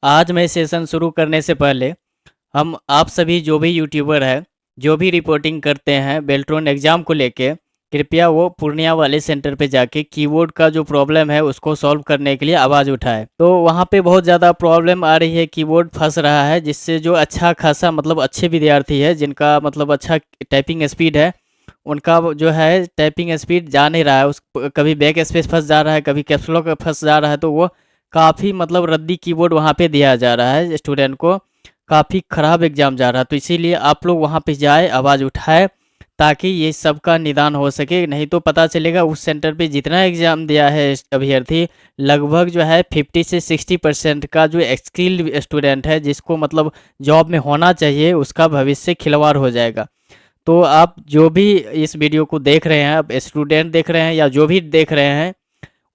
आज मैं सेशन शुरू करने से पहले हम आप सभी जो भी यूट्यूबर है, जो भी रिपोर्टिंग करते हैं बेल्ट्रॉन एग्ज़ाम को लेके, कृपया वो पूर्णिया वाले सेंटर पे जाके कीबोर्ड का जो प्रॉब्लम है उसको सॉल्व करने के लिए आवाज़ उठाए। तो वहाँ पे बहुत ज़्यादा प्रॉब्लम आ रही है, कीबोर्ड फंस रहा है, जिससे जो अच्छा खासा मतलब अच्छे विद्यार्थी है जिनका मतलब अच्छा टाइपिंग स्पीड है, उनका वो जो है टाइपिंग स्पीड जा नहीं रहा है। उस कभी बैक स्पेस फंस जा रहा है, कभी कैप्स लॉक फंस जा रहा है। तो वो काफ़ी मतलब रद्दी कीबोर्ड वहाँ पे दिया जा रहा है स्टूडेंट को, काफ़ी ख़राब एग्ज़ाम जा रहा है। तो इसीलिए आप लोग वहाँ पे जाए, आवाज़ उठाए, ताकि ये सब का निदान हो सके। नहीं तो पता चलेगा उस सेंटर पे जितना एग्ज़ाम दिया है अभ्यर्थी, लगभग जो है 50 से 60% का जो स्किल्ड स्टूडेंट है, जिसको मतलब जॉब में होना चाहिए, उसका भविष्य खिलवाड़ हो जाएगा। तो आप जो भी इस वीडियो को देख रहे हैं, अब स्टूडेंट देख रहे हैं या जो भी देख रहे हैं,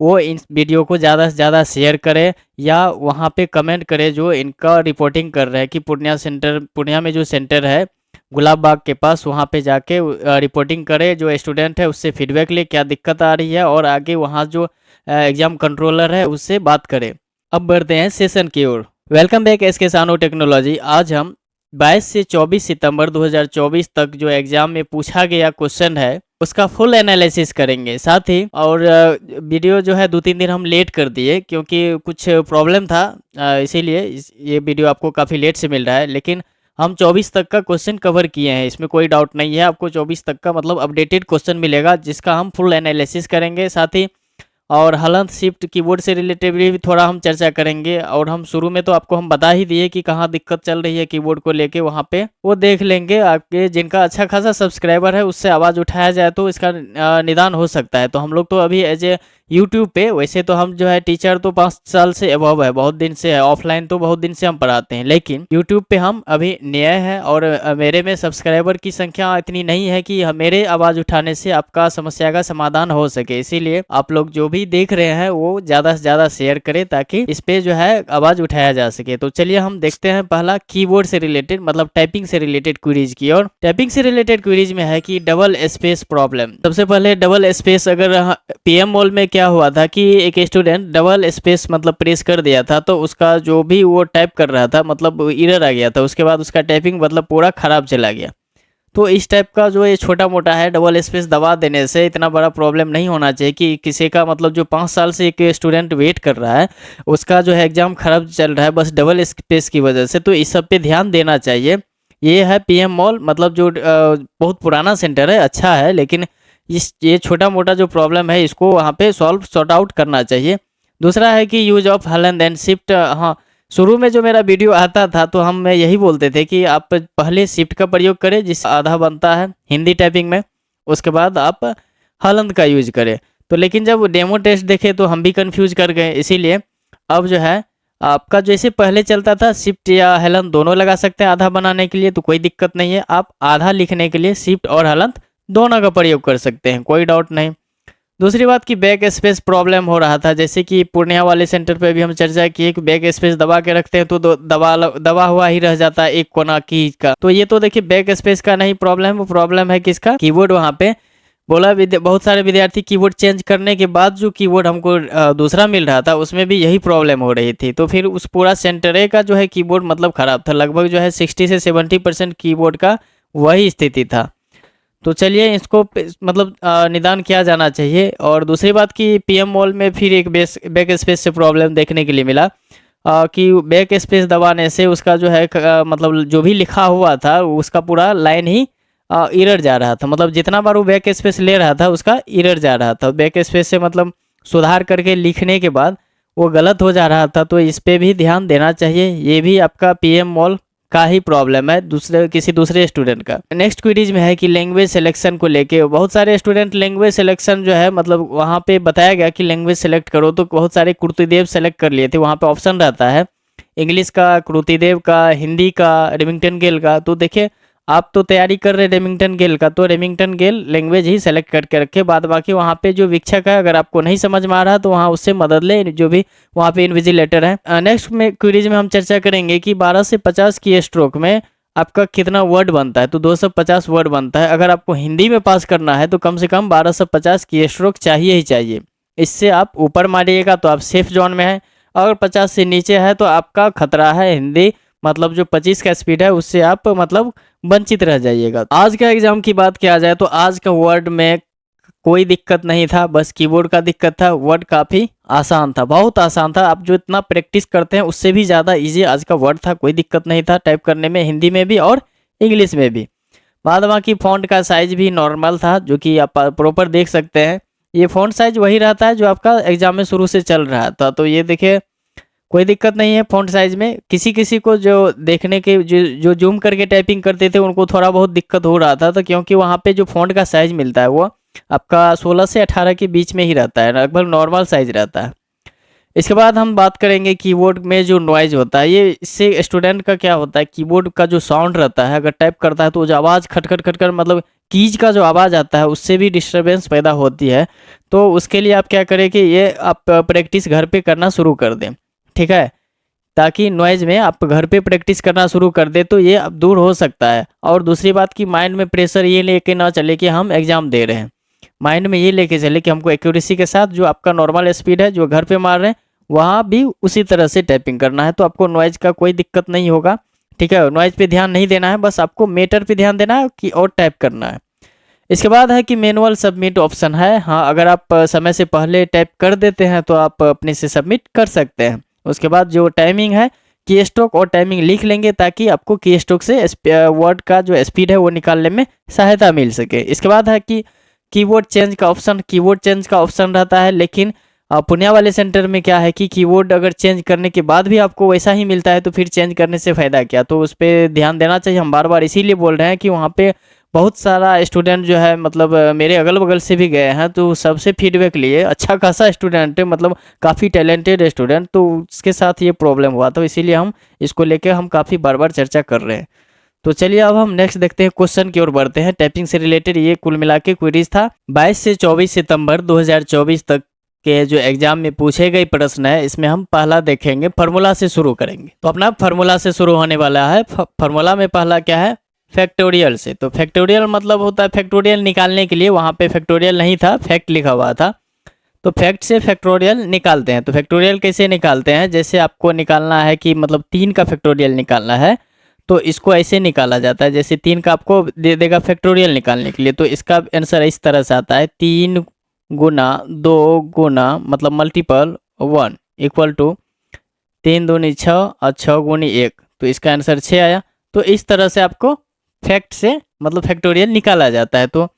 वो इन वीडियो को ज़्यादा से ज़्यादा शेयर करें या वहाँ पे कमेंट करें जो इनका रिपोर्टिंग कर रहे हैं कि पूर्णिया में जो सेंटर है गुलाब बाग के पास, वहाँ पे जाके रिपोर्टिंग करें। जो स्टूडेंट है उससे फीडबैक ले क्या दिक्कत आ रही है और आगे वहाँ जो एग्ज़ाम कंट्रोलर है उससे बात करें। अब बढ़ते हैं सेशन की ओर। वेलकम बैक एस के सानो टेक्नोलॉजी। आज हम 22 से 24 सितंबर 2024 तक जो एग्ज़ाम में पूछा गया क्वेश्चन है उसका फुल एनालिसिस करेंगे। साथ ही और वीडियो जो है 2-3 दिन हम लेट कर दिए क्योंकि कुछ प्रॉब्लम था, इसीलिए ये वीडियो आपको काफ़ी लेट से मिल रहा है। लेकिन हम 24 तक का क्वेश्चन कवर किए हैं, इसमें कोई डाउट नहीं है। आपको 24 तक का मतलब अपडेटेड क्वेश्चन मिलेगा जिसका हम फुल एनालिसिस करेंगे। साथ ही और हलन शिफ्ट कीबोर्ड से रिलेटेड भी थोड़ा हम चर्चा करेंगे। और हम शुरू में तो आपको हम बता ही दिए कि कहाँ दिक्कत चल रही है कीबोर्ड को लेके, वहाँ पे वो देख लेंगे। आपके जिनका अच्छा खासा सब्सक्राइबर है उससे आवाज़ उठाया जाए तो इसका निदान हो सकता है। तो हम लोग तो अभी एज ए यूट्यूब पे, वैसे तो हम जो है टीचर तो 5 साल से अबव है, बहुत दिन से है। ऑफलाइन तो बहुत दिन से हम पढ़ाते हैं, लेकिन यूट्यूब पे हम अभी नए हैं और मेरे में सब्सक्राइबर की संख्या इतनी नहीं है कि मेरे आवाज़ उठाने से आपका समस्या का समाधान हो सके। इसीलिए आप लोग जो भी देख रहे हैं वो ज़्यादा से ज़्यादा शेयर करें ताकि इस पे जो है आवाज़ उठाया जा सके। तो चलिए हम देखते हैं पहला कीबोर्ड से रिलेटेड मतलब टाइपिंग से रिलेटेड क्वेरीज की। और टाइपिंग से रिलेटेड क्वेरीज में है कि डबल स्पेस प्रॉब्लम। सबसे पहले डबल स्पेस, अगर पीएम मॉल में क्या हुआ था कि एक स्टूडेंट डबल स्पेस मतलब प्रेस कर दिया था तो उसका जो भी वो टाइप कर रहा था मतलब एरर आ गया था, उसके बाद उसका टाइपिंग मतलब पूरा खराब चला गया। तो इस टाइप का जो ये छोटा मोटा है, डबल स्पेस दबा देने से इतना बड़ा प्रॉब्लम नहीं होना चाहिए कि किसी का मतलब जो 5 साल से एक स्टूडेंट वेट कर रहा है उसका जो है एग्जाम खराब चल रहा है बस डबल स्पेस की वजह से। तो इस सब पे ध्यान देना चाहिए। ये है पीएम मॉल, मतलब जो बहुत पुराना सेंटर है, अच्छा है, लेकिन ये छोटा मोटा जो प्रॉब्लम है इसको वहाँ पे सॉर्ट आउट करना चाहिए। दूसरा है कि यूज ऑफ हलन एंड शिफ्ट। हाँ, शुरू में जो मेरा वीडियो आता था तो हम यही बोलते थे कि आप पहले शिफ्ट का प्रयोग करें जिससे आधा बनता है हिंदी टाइपिंग में, उसके बाद आप हलंत का यूज करें। तो लेकिन जब डेमो टेस्ट देखे तो हम भी कंफ्यूज कर गए। इसीलिए अब जो है आपका जैसे पहले चलता था शिफ्ट या हलन दोनों लगा सकते हैं आधा बनाने के लिए, तो कोई दिक्कत नहीं है। आप आधा लिखने के लिए शिफ्ट और हलंत दोनों का प्रयोग कर सकते हैं, कोई डाउट नहीं। दूसरी बात की बैक स्पेस प्रॉब्लम हो रहा था, जैसे कि पूर्णिया वाले सेंटर पे भी हम चर्चा किए कि बैक स्पेस दबा के रखते हैं तो दबा हुआ ही रह जाता है एक कोना की का। तो ये तो देखिए बैक स्पेस का नहीं प्रॉब्लम, वो प्रॉब्लम है किसका, कीबोर्ड। वहाँ पे बोला बहुत सारे विद्यार्थी कीबोर्ड चेंज करने के बाद जो कीबोर्ड हमको दूसरा मिल रहा था उसमें भी यही प्रॉब्लम हो रही थी। तो फिर उस पूरा सेंटर ए का जो है कीबोर्ड मतलब खराब था, लगभग जो है 60 से 70% कीबोर्ड का वही स्थिति था। तो चलिए इसको मतलब निदान किया जाना चाहिए। और दूसरी बात कि पीएम मॉल में फिर एक बैक स्पेस से प्रॉब्लम देखने के लिए मिला कि बैक स्पेस दबाने से उसका जो है मतलब जो भी लिखा हुआ था उसका पूरा लाइन ही एरर जा रहा था। मतलब जितना बार वो बैक स्पेस ले रहा था उसका एरर जा रहा था। बैक स्पेस से मतलब सुधार करके लिखने के बाद वो गलत हो जा रहा था। तो इस पर भी ध्यान देना चाहिए। ये भी आपका पीएम मॉल का ही प्रॉब्लम है, किसी दूसरे स्टूडेंट का। नेक्स्ट क्वेरीज में है कि लैंग्वेज सिलेक्शन को लेके बहुत सारे स्टूडेंट लैंग्वेज सिलेक्शन जो है मतलब वहाँ पे बताया गया कि लैंग्वेज सेलेक्ट करो, तो बहुत सारे कुर्तीदेव सेलेक्ट कर लिए थे। वहाँ पे ऑप्शन रहता है इंग्लिश का, कुर्तीदेव का, हिंदी का, रेमिंगटन गेल का। तो देखिए आप तो तैयारी कर रहे रेमिंगटन गेल का, तो रेमिंगटन गेल लैंग्वेज ही सेलेक्ट करके रखे। बाद बाकी वहाँ पे जो शिक्षक है अगर आपको नहीं समझ में आ रहा तो वहाँ उससे मदद ले, जो भी वहाँ पे इन्विजिलेटर है। नेक्स्ट में क्वेरीज में हम चर्चा करेंगे कि 12 से 50 की स्ट्रोक में आपका कितना वर्ड बनता है। तो 250 वर्ड बनता है। अगर आपको हिंदी में पास करना है तो कम से कम 1250 की स्ट्रोक चाहिए ही चाहिए। इससे आप ऊपर मारिएगा तो आप सेफ जोन में है। अगर 50 से नीचे है तो आपका खतरा है, हिंदी मतलब जो 25 का स्पीड है उससे आप मतलब वंचित रह जाइएगा। आज का एग्जाम की बात किया जाए तो आज का वर्ड में कोई दिक्कत नहीं था, बस कीबोर्ड का दिक्कत था। वर्ड काफ़ी आसान था, बहुत आसान था। आप जो इतना प्रैक्टिस करते हैं उससे भी ज़्यादा इजी आज का वर्ड था। कोई दिक्कत नहीं था टाइप करने में, हिंदी में भी और इंग्लिश में भी। बाद बाकी फ़ॉन्ट का साइज भी नॉर्मल था, जो कि आप प्रॉपर देख सकते हैं। ये फ़ॉन्ट साइज वही रहता है जो आपका एग्जाम में शुरू से चल रहा था। तो ये देखिए कोई दिक्कत नहीं है फ़ॉन्ट साइज में। किसी किसी को जो देखने के जो जूम करके टाइपिंग करते थे उनको थोड़ा बहुत दिक्कत हो रहा था, तो क्योंकि वहाँ पे जो फ़ॉन्ट का साइज मिलता है वो आपका 16 से 18 के बीच में ही रहता है, लगभग नॉर्मल साइज रहता है। इसके बाद हम बात करेंगे कीबोर्ड में जो नॉइज़ होता है, ये इससे स्टूडेंट का क्या होता है, कीबोर्ड का जो साउंड रहता है अगर टाइप करता है तो जो आवाज़ खटखट खटखट मतलब कीज का जो आवाज़ आता है उससे भी डिस्टरबेंस पैदा होती है। तो उसके लिए आप क्या करें कि ये आप प्रैक्टिस घर पे करना शुरू कर दें, ठीक है, ताकि नॉइज़ में आप घर पे प्रैक्टिस करना शुरू कर दे तो ये अब दूर हो सकता है। और दूसरी बात कि माइंड में प्रेशर ये लेके ना चले कि हम एग्ज़ाम दे रहे हैं, माइंड में ये लेके चले कि हमको एक्यूरेसी के साथ जो आपका नॉर्मल स्पीड है जो घर पे मार रहे हैं वहाँ भी उसी तरह से टाइपिंग करना है। तो आपको नॉइज़ का कोई दिक्कत नहीं होगा, ठीक है। नॉइज़ पे ध्यान नहीं देना है, बस आपको मैटर पे ध्यान देना है कि और टाइप करना है। इसके बाद है कि मैनुअल सबमिट ऑप्शन है। हाँ, अगर आप समय से पहले टाइप कर देते हैं तो आप अपने से सबमिट कर सकते हैं। उसके बाद जो टाइमिंग है की स्ट्रोक और टाइमिंग लिख लेंगे ताकि आपको की स्ट्रोक से वर्ड का जो स्पीड है वो निकालने में सहायता मिल सके। इसके बाद है कि कीबोर्ड चेंज का ऑप्शन। कीबोर्ड चेंज का ऑप्शन रहता है, लेकिन पुनिया वाले सेंटर में क्या है कि कीबोर्ड अगर चेंज करने के बाद भी आपको वैसा ही मिलता है तो फिर चेंज करने से फ़ायदा क्या। तो उस पर ध्यान देना चाहिए। हम बार बार इसीलिए बोल रहे हैं कि वहाँ पे बहुत सारा स्टूडेंट जो है मतलब मेरे अगल बगल से भी गए हैं तो सबसे फीडबैक लिए, अच्छा खासा स्टूडेंट है, मतलब काफ़ी टैलेंटेड स्टूडेंट, तो उसके साथ ये प्रॉब्लम हुआ। तो इसीलिए हम इसको लेके हम काफ़ी बार बार चर्चा कर रहे हैं। तो चलिए अब हम नेक्स्ट देखते हैं, क्वेश्चन की ओर बढ़ते हैं। टाइपिंग से रिलेटेड ये कुल मिला के क्वेरीज था। 22 से 24 सितंबर 2024 तक के जो एग्जाम में पूछे गए प्रश्न है, इसमें हम पहला देखेंगे, फार्मूला से शुरू करेंगे। तो अपना फार्मूला से शुरू होने वाला है। फार्मूला में पहला क्या है, फैक्टोरियल से। तो फैक्टोरियल मतलब होता है फैक्टोरियल निकालने के लिए, वहाँ पे फैक्टोरियल नहीं था, फैक्ट लिखा हुआ था। तो फैक्ट से फैक्टोरियल निकालते हैं। तो फैक्टोरियल कैसे निकालते हैं, जैसे आपको निकालना है कि मतलब 3 का फैक्टोरियल निकालना है तो इसको ऐसे निकाला जाता है। जैसे 3 का आपको दे देगा फैक्टोरियल निकालने के लिए, तो इसका आंसर इस तरह से आता है 3 गुना 2 गुना मतलब मल्टीपल 1 इक्वल टू 3 दूनी 6 और 6 गुनी 1, तो इसका आंसर 6 आया। तो इस तरह से आपको फैक्ट से मतलब फैक्टोरियल निकाला जाता है। तो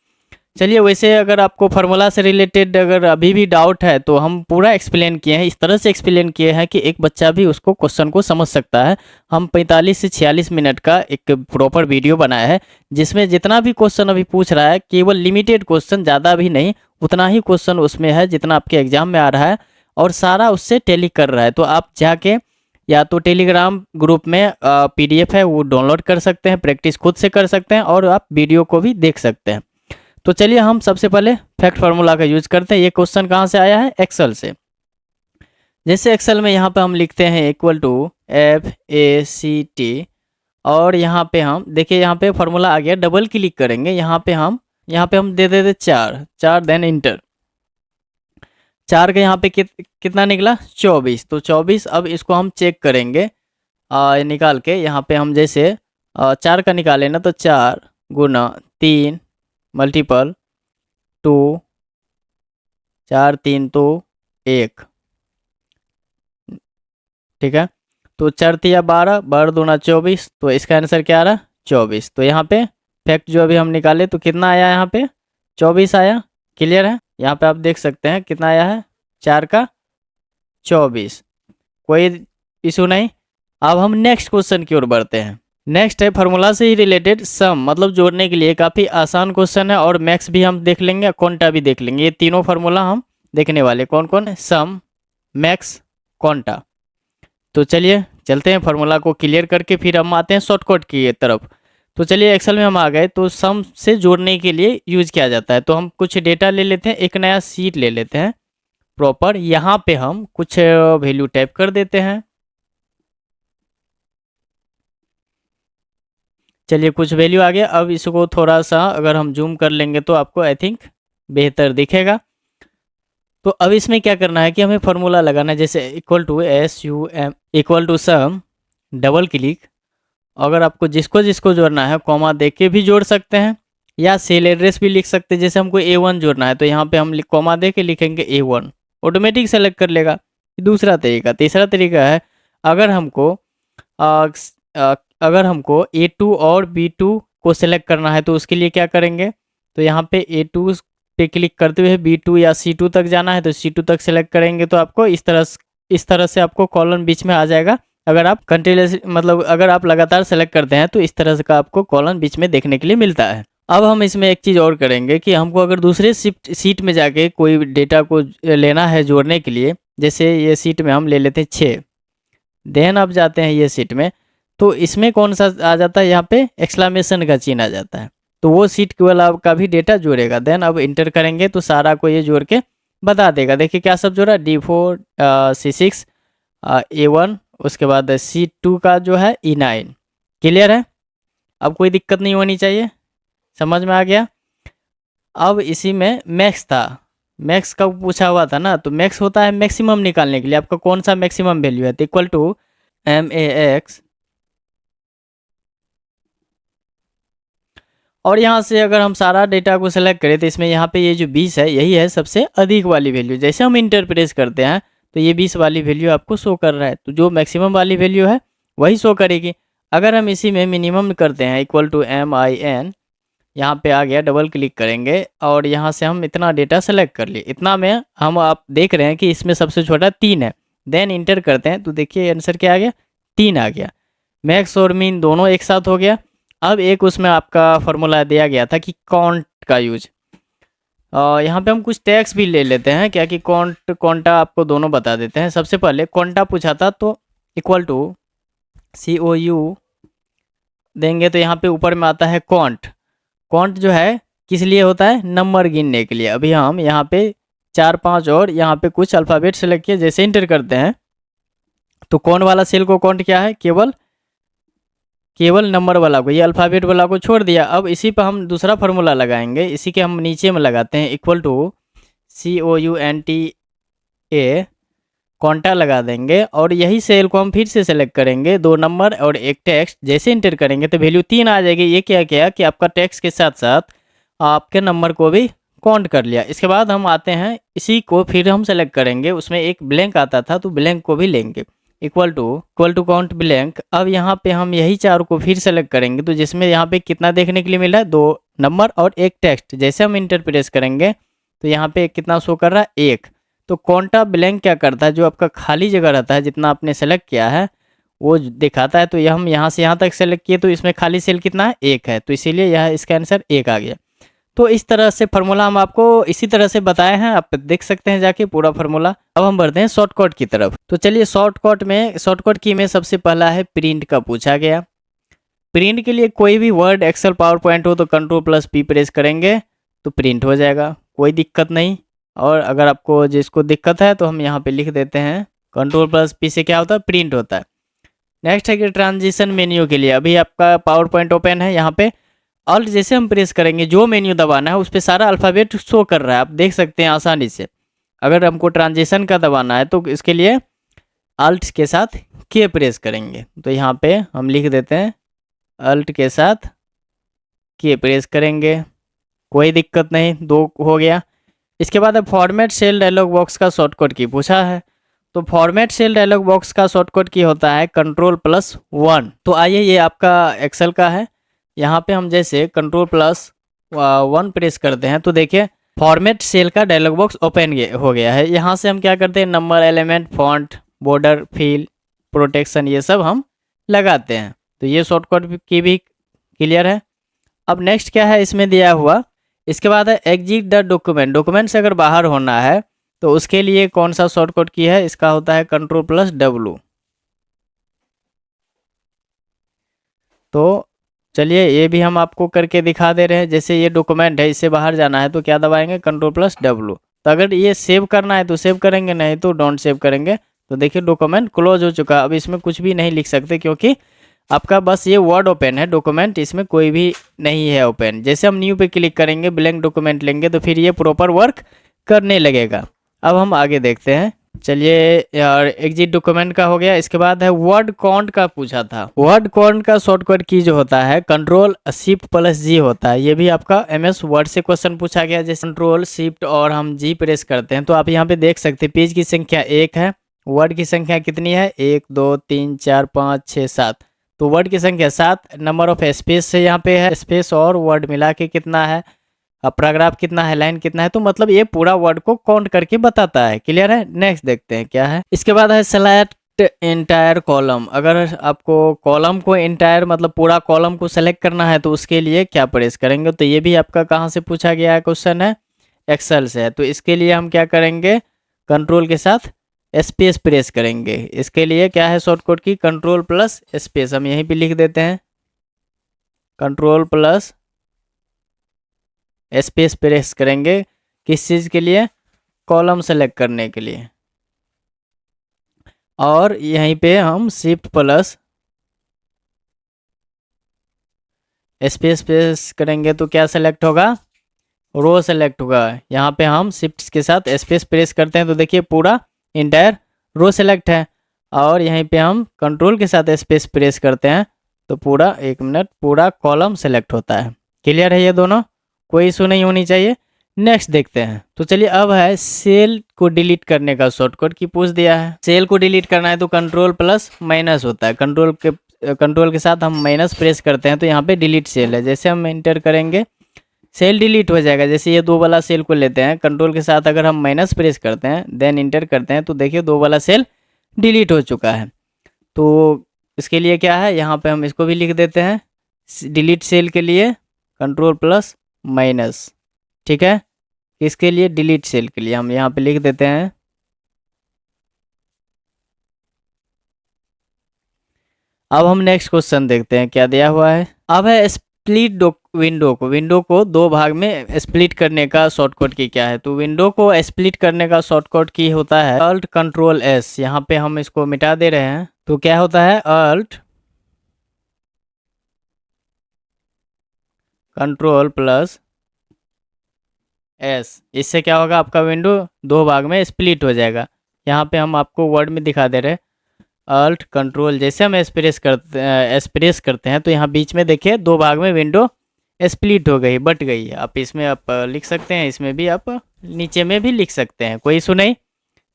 चलिए, वैसे अगर आपको फार्मूला से रिलेटेड अगर अभी भी डाउट है तो हम पूरा एक्सप्लेन किए हैं, इस तरह से एक्सप्लेन किए हैं कि एक बच्चा भी उसको क्वेश्चन को समझ सकता है। हम 45 से 46 मिनट का एक प्रॉपर वीडियो बनाया है जिसमें जितना भी क्वेश्चन अभी पूछ रहा है, केवल लिमिटेड क्वेश्चन, ज़्यादा भी नहीं, उतना ही क्वेश्चन उसमें है जितना आपके एग्जाम में आ रहा है, और सारा उससे टैली कर रहा है। तो आप जाके या तो टेलीग्राम ग्रुप में PDF है वो डाउनलोड कर सकते हैं, प्रैक्टिस खुद से कर सकते हैं, और आप वीडियो को भी देख सकते हैं। तो चलिए हम सबसे पहले फैक्ट फार्मूला का यूज करते हैं। ये क्वेश्चन कहाँ से आया है, एक्सेल से। जैसे एक्सेल में यहाँ पे हम लिखते हैं इक्वल टू FACT, और यहाँ पे हम देखिए यहाँ पे फार्मूला आ गया, डबल क्लिक करेंगे, यहाँ पे हम दे देते 4 देन इंटर। 4 का यहाँ पे कितना निकला, 24। तो 24, अब इसको हम चेक करेंगे निकाल के। यहाँ पे हम जैसे 4 का निकालें ना, तो 4 गुना 3 मल्टीपल 2, 4 3 तो 1, ठीक है। तो 4 तिया 12, 12 दूना 24, तो इसका आंसर क्या आ रहा, 24। तो यहाँ पे फैक्ट जो अभी हम निकाले तो कितना आया, यहाँ पे 24 आया। क्लियर है, यहाँ पे आप देख सकते हैं कितना आया है, 4 का 24, कोई इशू नहीं। अब हम नेक्स्ट क्वेश्चन की ओर बढ़ते हैं। नेक्स्ट है फार्मूला से ही रिलेटेड सम, मतलब जोड़ने के लिए काफ़ी आसान क्वेश्चन है, और मैक्स भी हम देख लेंगे, क्वांटा भी देख लेंगे। ये तीनों फार्मूला हम देखने वाले कौन कौन है, सम, मैक्स, क्वांटा। तो चलिए चलते हैं फार्मूला को क्लियर करके, फिर हम आते हैं शॉर्टकट की तरफ। तो चलिए एक्सेल में हम आ गए। तो सम से जोड़ने के लिए यूज किया जाता है। तो हम कुछ डेटा ले लेते हैं, एक नया सीट ले लेते हैं प्रॉपर, यहाँ पे हम कुछ वैल्यू टाइप कर देते हैं। चलिए कुछ वैल्यू आ गया। अब इसको थोड़ा सा अगर हम जूम कर लेंगे तो आपको आई थिंक बेहतर दिखेगा। तो अब इसमें क्या करना है कि हमें फार्मूला लगाना है, जैसे equal to SUM equal to sum, double click. अगर आपको जिसको जिसको जोड़ना है कॉमा दे के भी जोड़ सकते हैं, या सेल एड्रेस भी लिख सकते हैं। जैसे हमको A1 जोड़ना है तो यहाँ पे हम कॉमा दे के लिखेंगे A1, ऑटोमेटिक सेलेक्ट कर लेगा। दूसरा तरीका। तीसरा तरीका है, अगर हमको अगर हमको A2 और B2 को सेलेक्ट करना है तो उसके लिए क्या करेंगे, तो यहाँ पे A2 पे क्लिक करते हुए B2 या C2 तक जाना है तो C2 तक सेलेक्ट करेंगे तो आपको इस तरह से आपको कॉलम बीच में आ जाएगा। अगर आप कंटिन्यूस मतलब अगर आप लगातार सेलेक्ट करते हैं तो इस तरह से का आपको कॉलम बीच में देखने के लिए मिलता है। अब हम इसमें एक चीज़ और करेंगे कि हमको अगर दूसरे सीट में जाके कोई डेटा को लेना है जोड़ने के लिए, जैसे ये सीट में हम ले लेते हैं 6, देन आप जाते हैं ये सीट में, तो इसमें कौन सा आ जाता है, यहाँ पे एक्सक्लेमेशन का चिन्ह आ जाता है, तो वो सीट केवल आपका भी डेटा जोड़ेगा। देन अब इंटर करेंगे तो सारा को ये जोड़ के बता देगा। देखिए क्या सब जोड़ा, D4 C6 A1, उसके बाद C2 का जो है E9। क्लियर है, अब कोई दिक्कत नहीं होनी चाहिए, समझ में आ गया। अब इसी में मैक्स था, मैक्स का पूछा हुआ था ना, तो मैक्स होता है मैक्सिमम निकालने के लिए आपका कौन सा मैक्सिमम वैल्यू है, तो इक्वल टू MAX। और यहाँ से अगर हम सारा डेटा को सेलेक्ट करें तो इसमें यहाँ पे ये जो 20 है यही है सबसे अधिक वाली वैल्यू। जैसे हम इंटर प्रेस करते हैं तो ये 20 वाली वैल्यू आपको शो कर रहा है, तो जो मैक्सिमम वाली वैल्यू है वही शो करेगी। अगर हम इसी में मिनिमम करते हैं इक्वल टू MIN, यहाँ पे आ गया, डबल क्लिक करेंगे और यहाँ से हम इतना डेटा सेलेक्ट कर लिए। इतना में हम आप देख रहे हैं कि इसमें सबसे छोटा 3 है। देन इंटर करते हैं तो देखिए आंसर क्या आ गया, 3 आ गया। मैक्स और मिन दोनों एक साथ हो गया। अब एक उसमें आपका फॉर्मूला दिया गया था कि कॉन्ट का यूज, यहाँ पे हम कुछ टैक्स भी ले लेते हैं क्या कि कॉन्टा आपको दोनों बता देते हैं। सबसे पहले कॉन्टा पूछा था तो इक्वल टू COU देंगे, तो यहाँ पे ऊपर में आता है कॉन्ट। कॉन्ट जो है किस लिए होता है, नंबर गिनने के लिए। अभी हम यहाँ पे 4 5 और यहाँ पे कुछ अल्फ़ाबेट सेलेक्ट किए, जैसे इंटर करते हैं तो कौन वाला सेल को कॉन्ट किया है, केवल नंबर वाला को, ये अल्फ़ाबेट वाला को छोड़ दिया। अब इसी पर हम दूसरा फार्मूला लगाएंगे, इसी के हम नीचे में लगाते हैं इक्वल टू COUNTA, कॉन्टा लगा देंगे और यही सेल को हम फिर से सेलेक्ट करेंगे, 2 नंबर और एक टेक्स्ट। जैसे इंटर करेंगे तो वैल्यू 3 आ जाएगी। ये क्या किया कि आपका टेक्स्ट के साथ साथ आपके नंबर को भी काउंट कर लिया। इसके बाद हम आते हैं, इसी को फिर हम सेलेक्ट करेंगे, उसमें एक ब्लैंक आता था तो ब्लैंक को भी लेंगे, इक्वल टू काउंट ब्लैंक। अब यहाँ पे हम यही 4 को फिर सेलेक्ट करेंगे, तो जिसमें यहाँ पे कितना देखने के लिए मिल रहा है, 2 नंबर और एक टेक्स्ट। जैसे हम इंटर प्रेस करेंगे तो यहाँ पे कितना शो कर रहा है, 1। तो काउंटा ब्लैंक क्या करता है, जो आपका खाली जगह रहता है जितना आपने सेलेक्ट किया है वो दिखाता है। तो ये हम यहाँ से यहाँ तक सेलेक्ट किए तो इसमें खाली सेल कितना है, 1 है, तो इसीलिए यह इसका आंसर 1 आ गया। तो इस तरह से फार्मूला हम आपको इसी तरह से बताए हैं, आप देख सकते हैं जाके पूरा फार्मूला। अब हम बढ़ते हैं शॉर्टकट की तरफ। तो चलिए शॉर्टकट की में सबसे पहला है प्रिंट का पूछा गया। प्रिंट के लिए कोई भी वर्ड, एक्सेल, पावर पॉइंट हो तो Ctrl+P प्रेस करेंगे तो प्रिंट हो जाएगा, कोई दिक्कत नहीं। और अगर आपको जिसको दिक्कत है तो हम यहाँ पे लिख देते हैं Ctrl+P से क्या होता है, प्रिंट होता है। नेक्स्ट है कि ट्रांजिशन मेन्यू के लिए, अभी आपका पावर पॉइंट ओपन है, यहाँ पे ऑल्ट जैसे हम प्रेस करेंगे जो मेन्यू दबाना है उस पर सारा अल्फ़ाबेट शो कर रहा है, आप देख सकते हैं आसानी से। अगर हमको ट्रांजिशन का दबाना है तो इसके लिए ऑल्ट के साथ के प्रेस करेंगे, तो यहाँ पे हम लिख देते हैं ऑल्ट के साथ के प्रेस करेंगे, कोई दिक्कत नहीं, 2 हो गया। इसके बाद अब फॉर्मेट सेल डायलॉग बॉक्स का शॉर्टकट की पूछा है। तो फॉर्मेट सेल डायलॉग बॉक्स का शॉर्टकट की होता है Ctrl+1। तो आइए ये आपका एक्सेल का है, यहाँ पे हम जैसे Ctrl+1 प्रेस करते हैं तो देखिए फॉर्मेट सेल का डायलॉग बॉक्स ओपन हो गया है। यहाँ से हम क्या करते हैं, number, element, font, border, fill, protection, ये सब हम लगाते हैं। तो ये शॉर्टकट की भी क्लियर है। अब नेक्स्ट क्या है इसमें दिया हुआ, इसके बाद है एग्जिट द डॉक्यूमेंट से अगर बाहर होना है तो उसके लिए कौन सा शॉर्टकट की है, इसका होता है Ctrl+W। तो चलिए ये भी हम आपको करके दिखा दे रहे हैं। जैसे ये डॉक्यूमेंट है, इससे बाहर जाना है तो क्या दबाएंगे, Ctrl+W। तो अगर ये सेव करना है तो सेव करेंगे, नहीं तो डोंट सेव करेंगे। तो देखिए डॉक्यूमेंट क्लोज हो चुका। अब इसमें कुछ भी नहीं लिख सकते क्योंकि आपका बस ये वर्ड ओपन है, डॉक्यूमेंट इसमें कोई भी नहीं है ओपन। जैसे हम न्यू पे क्लिक करेंगे, ब्लैंक डॉक्यूमेंट लेंगे तो फिर ये प्रॉपर वर्क करने लगेगा। अब हम आगे देखते हैं। चलिए यार, एग्जिट डॉक्यूमेंट का हो गया। इसके बाद है वर्ड काउंट का पूछा था। वर्ड काउंट का शॉर्टकट की जो होता है कंट्रोल शिफ्ट प्लस जी होता है। ये भी आपका एमएस वर्ड से क्वेश्चन पूछा गया। जैसे कंट्रोल शिफ्ट और हम जी प्रेस करते हैं तो आप यहाँ पे देख सकते हैं पेज की संख्या 1 है, वर्ड की संख्या कितनी है 1 2 3 4 5 6 7। तो वर्ड की संख्या 7, नंबर ऑफ स्पेस से यहाँ पे है, स्पेस और वर्ड मिला के कितना है, पैराग्राफ कितना है, लाइन कितना है। तो मतलब ये पूरा वर्ड को काउंट करके बताता है। क्लियर है। नेक्स्ट देखते हैं क्या है। इसके बाद है सेलेक्ट एंटायर कॉलम। अगर आपको कॉलम को एंटायर मतलब पूरा कॉलम को सेलेक्ट करना है तो उसके लिए क्या प्रेस करेंगे। तो ये भी आपका कहाँ से पूछा गया है क्वेश्चन है, एक्सेल से है। तो इसके लिए हम क्या करेंगे, कंट्रोल के साथ स्पेस प्रेस करेंगे। इसके लिए क्या है शॉर्टकट की, कंट्रोल प्लस स्पेस। हम यहीं पे लिख देते हैं कंट्रोल प्लस स्पेस प्रेस करेंगे। किस चीज़ के लिए, कॉलम सेलेक्ट करने के लिए। और यहीं पे हम शिफ्ट प्लस स्पेस प्रेस करेंगे तो क्या सेलेक्ट होगा, रो सेलेक्ट होगा। यहाँ पे हम शिफ्ट के साथ स्पेस प्रेस करते हैं तो देखिए पूरा इंटायर रो सेलेक्ट है। और यहीं पे हम कंट्रोल के साथ स्पेस प्रेस करते हैं तो पूरा, एक मिनट, पूरा कॉलम सेलेक्ट होता है। क्लियर है ये दोनों, कोई इशू नहीं होनी चाहिए। नेक्स्ट देखते हैं। तो चलिए अब है सेल को डिलीट करने का शॉर्टकट की पूछ दिया है। सेल को डिलीट करना है तो कंट्रोल प्लस माइनस होता है। कंट्रोल के साथ हम माइनस प्रेस करते हैं तो यहाँ पे डिलीट सेल है। जैसे हम एंटर करेंगे सेल डिलीट हो जाएगा। जैसे ये 2 वाला सेल को लेते हैं, कंट्रोल के साथ अगर हम माइनस प्रेस करते हैं देन इंटर करते हैं तो देखिए 2 वाला सेल डिलीट हो चुका है। तो इसके लिए क्या है, यहाँ पे हम इसको भी लिख देते हैं डिलीट सेल के लिए कंट्रोल प्लस माइनस। ठीक है, इसके लिए डिलीट सेल के लिए हम यहाँ पे लिख देते हैं अब हम नेक्स्ट क्वेश्चन देखते हैं क्या दिया हुआ है। अब है स्प्लिट विंडो को 2 भाग में स्प्लिट करने का शॉर्टकट की क्या है। तो विंडो को स्प्लिट करने का शॉर्टकट की होता है अल्ट कंट्रोल एस। यहाँ पे हम इसको मिटा दे रहे हैं तो क्या होता है अल्ट कंट्रोल प्लस एस। इससे क्या होगा, आपका विंडो 2 भाग में स्प्लिट हो जाएगा। यहाँ पे हम आपको वर्ड में दिखा दे रहे अल्ट कंट्रोल, जैसे हम एक्सप्रेस करते हैं तो यहाँ बीच में देखिए 2 भाग में विंडो स्प्लिट हो गई, बट गई है। आप इसमें आप लिख सकते हैं, इसमें भी आप नीचे में भी लिख सकते हैं, कोई इशू नहीं।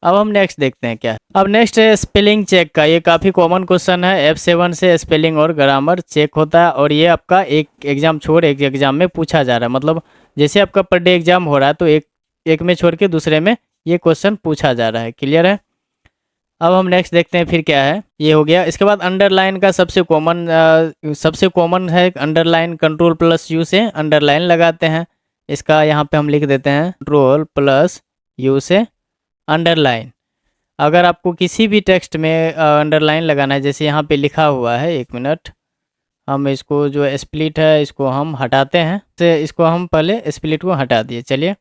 अब हम नेक्स्ट देखते हैं क्या है। अब नेक्स्ट है स्पेलिंग चेक का। ये काफ़ी कॉमन क्वेश्चन है। F7 से स्पेलिंग और ग्रामर चेक होता है और ये आपका एक एग्जाम छोड़ एक एग्जाम में पूछा जा रहा है। मतलब जैसे आपका पर डे एग्जाम हो रहा है तो एक में छोड़ के दूसरे में ये क्वेश्चन पूछा जा रहा है। क्लियर है। अब हम नेक्स्ट देखते हैं फिर क्या है। ये हो गया। इसके बाद अंडरलाइन का सबसे कॉमन है अंडरलाइन। कंट्रोल प्लस यू से अंडरलाइन लगाते हैं। इसका यहाँ पे हम लिख देते हैं कंट्रोल प्लस यू से अंडरलाइन। अगर आपको किसी भी टेक्स्ट में अंडरलाइन लगाना है, जैसे यहाँ पे लिखा हुआ है, एक मिनट, हम इसको जो स्प्लिट है इसको हम हटाते हैं। तो इसको हम पहले स्प्लिट को हटा दिए। चलिए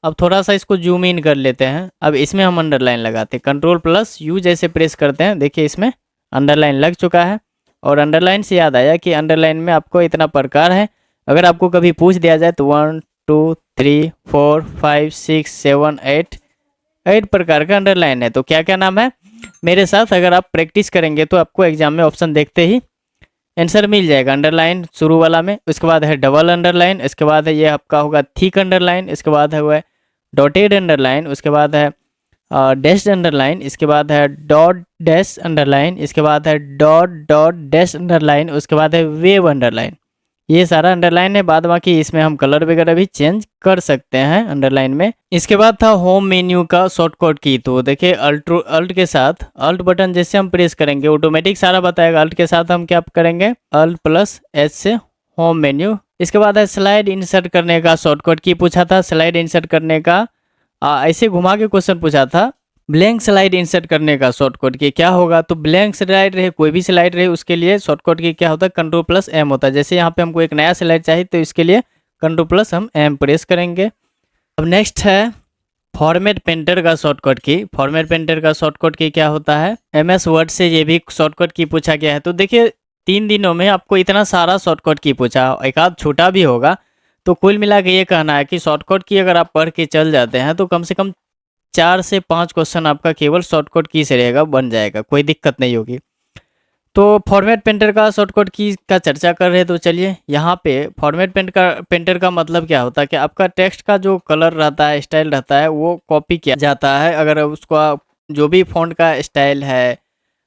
अब थोड़ा सा इसको जूम इन कर लेते हैं। अब इसमें हम अंडरलाइन लगाते हैं, कंट्रोल प्लस यू जैसे प्रेस करते हैं, देखिए इसमें अंडरलाइन लग चुका है। और अंडरलाइन से याद आया कि अंडरलाइन में आपको इतना प्रकार है। अगर आपको कभी पूछ दिया जाए तो 1 2 3 4 5 6 7 8 प्रकार का अंडरलाइन है। तो क्या क्या नाम है मेरे साथ, अगर आप प्रैक्टिस करेंगे तो आपको एग्जाम में ऑप्शन देखते ही आंसर मिल जाएगा। अंडरलाइन शुरू वाला में, उसके बाद है डबल अंडरलाइन, इसके बाद है ये आपका होगा थिक अंडरलाइन, इसके बाद है वह डॉटेड अंडरलाइन, उसके बाद है डैश अंडरलाइन, इसके बाद है डॉट डैश अंडरलाइन, इसके बाद है डॉट डॉट डैश अंडरलाइन, उसके बाद है वेव अंडरलाइन। ये सारा अंडरलाइन है। बाद बाकी इसमें हम कलर वगैरह भी चेंज कर सकते हैं अंडरलाइन में। इसके बाद था होम मेन्यू का शॉर्टकट की। तो देखिए अल्ट के साथ अल्ट बटन जैसे हम प्रेस करेंगे ऑटोमेटिक सारा बताएगा। अल्ट के साथ हम क्या करेंगे, अल्ट प्लस एच से होम मेन्यू। इसके बाद है स्लाइड इंसर्ट करने का शॉर्टकट की पूछा था। स्लाइड इंसर्ट करने का ऐसे घुमा के क्वेश्चन पूछा था। ब्लैंक स्लाइड इंसर्ट करने का शॉर्टकट की क्या होगा, तो ब्लैंक स्लाइड रहे, कोई भी स्लाइड रहे, उसके लिए शॉर्टकट की क्या होता है, कंट्रोल प्लस एम होता है। जैसे यहाँ पे हमको एक नया स्लाइड चाहिए तो इसके लिए कंट्रोल प्लस हम एम प्रेस करेंगे। अब नेक्स्ट है फॉर्मेट पेंटर का शॉर्टकट की। फॉर्मेट पेंटर का शॉर्टकट की क्या होता है, MS वर्ड से ये भी शॉर्टकट की पूछा गया है। तो देखिए 3 दिनों में आपको इतना सारा शॉर्टकट की पूछा, एक आध छोटा भी होगा। तो कुल मिला के ये कहना है कि शॉर्टकट की अगर आप पढ़ के चल जाते हैं तो कम से कम 4 से 5 क्वेश्चन आपका केवल शॉर्टकट की से रहेगा, बन जाएगा, कोई दिक्कत नहीं होगी। तो फॉर्मेट पेंटर का शॉर्टकट की का चर्चा कर रहे हैं, तो चलिए यहाँ पे फॉर्मेट पेंटर का मतलब क्या होता है कि आपका टेक्स्ट का जो कलर रहता है, स्टाइल रहता है, वो कॉपी किया जाता है। अगर उसका जो भी फ़ॉन्ट का स्टाइल है,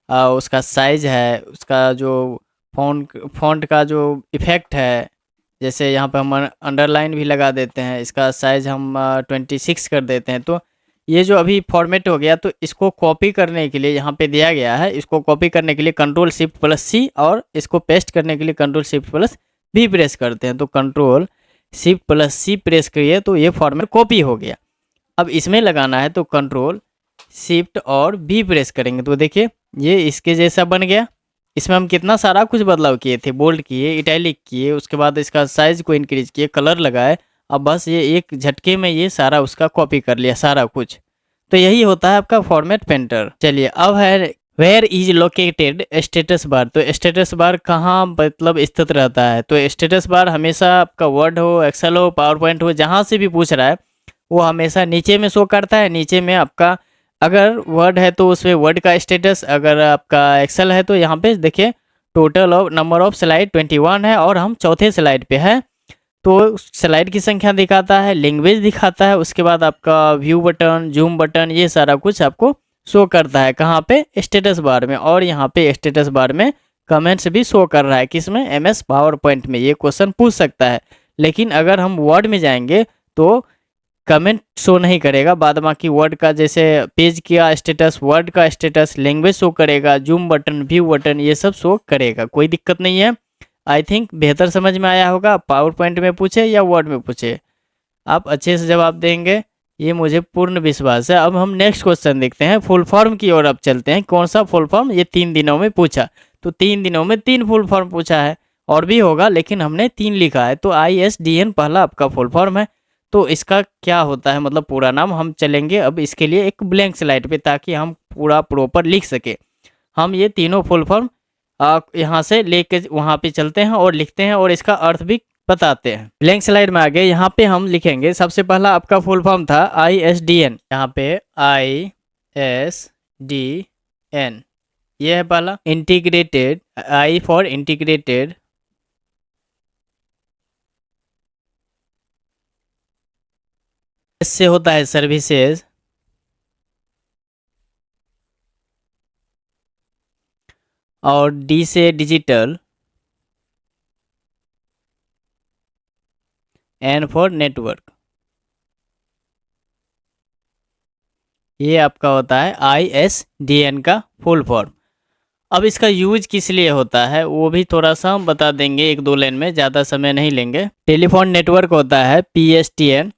उसका साइज है, उसका जो फ़ॉन्ट का जो इफ़ेक्ट है, जैसे यहाँ पे हम अंडरलाइन भी लगा देते हैं, इसका साइज हम 26 कर देते हैं। तो ये जो अभी फॉर्मेट हो गया, तो इसको कॉपी करने के लिए यहाँ पे दिया गया है, इसको कॉपी करने के लिए कंट्रोल शिफ्ट प्लस सी, और इसको पेस्ट करने के लिए कंट्रोल शिफ्ट प्लस भी प्रेस करते हैं। तो कंट्रोल शिफ्ट प्लस सी प्रेस करिए तो ये फॉर्मेट कॉपी हो गया। अब इसमें लगाना है तो कंट्रोल शिफ्ट और भी प्रेस करेंगे तो देखिए ये इसके जैसा बन गया। इसमें हम कितना सारा कुछ बदलाव किए थे, बोल्ड किए, इटैलिक किए, उसके बाद इसका साइज को इंक्रीज किए, कलर लगाए। अब बस ये एक झटके में ये सारा उसका कॉपी कर लिया सारा कुछ। तो यही होता है आपका फॉर्मेट पेंटर। चलिए अब है where is located status bar. तो स्टेटस बार कहाँ मतलब स्थित रहता है, तो स्टेटस बार हमेशा आपका वर्ड हो, एक्सेल हो, पावर पॉइंट हो, जहाँ से भी पूछ रहा है वो हमेशा नीचे में शो करता है। नीचे में आपका अगर वर्ड है तो उसमें वर्ड का स्टेटस, अगर आपका एक्सेल है तो यहाँ पे देखिए total of number of slide 21 है और हम चौथे स्लाइड पे है, तो स्लाइड की संख्या दिखाता है, लैंग्वेज दिखाता है, उसके बाद आपका व्यू बटन, जूम बटन, ये सारा कुछ आपको शो करता है कहाँ पे, स्टेटस बार में। और यहाँ पे स्टेटस बार में कमेंट्स भी शो कर रहा है, किसमें, एमएस पावर पॉइंट में। ये क्वेश्चन पूछ सकता है, लेकिन अगर हम वर्ड में जाएंगे तो कमेंट शो नहीं करेगा। बाद बाकी वर्ड का जैसे पेज का स्टेटस, वर्ड का स्टेटस, लैंग्वेज शो करेगा, जूम बटन, व्यू बटन, ये सब शो करेगा, कोई दिक्कत नहीं है। आई थिंक बेहतर समझ में आया होगा। पावर पॉइंट में पूछे या वर्ड में पूछे, आप अच्छे से जवाब देंगे, ये मुझे पूर्ण विश्वास है। अब हम नेक्स्ट क्वेश्चन देखते हैं, फुल फॉर्म की ओर अब चलते हैं। कौन सा फुल फॉर्म, ये 3 दिनों में पूछा, तो 3 दिनों में 3 फुल फॉर्म पूछा है, और भी होगा लेकिन हमने 3 लिखा है। तो ISDN पहला आपका फुल फॉर्म है। तो इसका क्या होता है, मतलब पूरा नाम हम चलेंगे अब इसके लिए एक ब्लैंक स्लाइड पे, ताकि हम पूरा प्रॉपर लिख सके। हम ये तीनों फुल फॉर्म यहाँ से लेके वहाँ पे चलते हैं और लिखते हैं और इसका अर्थ भी बताते हैं। ब्लैंक स्लाइड में आगे यहाँ पे हम लिखेंगे, सबसे पहला आपका फुल फॉर्म था ISDN, यहाँ पे ISDN, ये है पहला। Integrated, I for integrated, S से होता है सर्विसेज, और D से डिजिटल, N फॉर नेटवर्क। ये आपका होता है ISDN का फुल फॉर्म। अब इसका यूज किस लिए होता है वो भी थोड़ा सा हम बता देंगे 1-2 लाइन में, ज़्यादा समय नहीं लेंगे। टेलीफोन नेटवर्क होता है PSTN,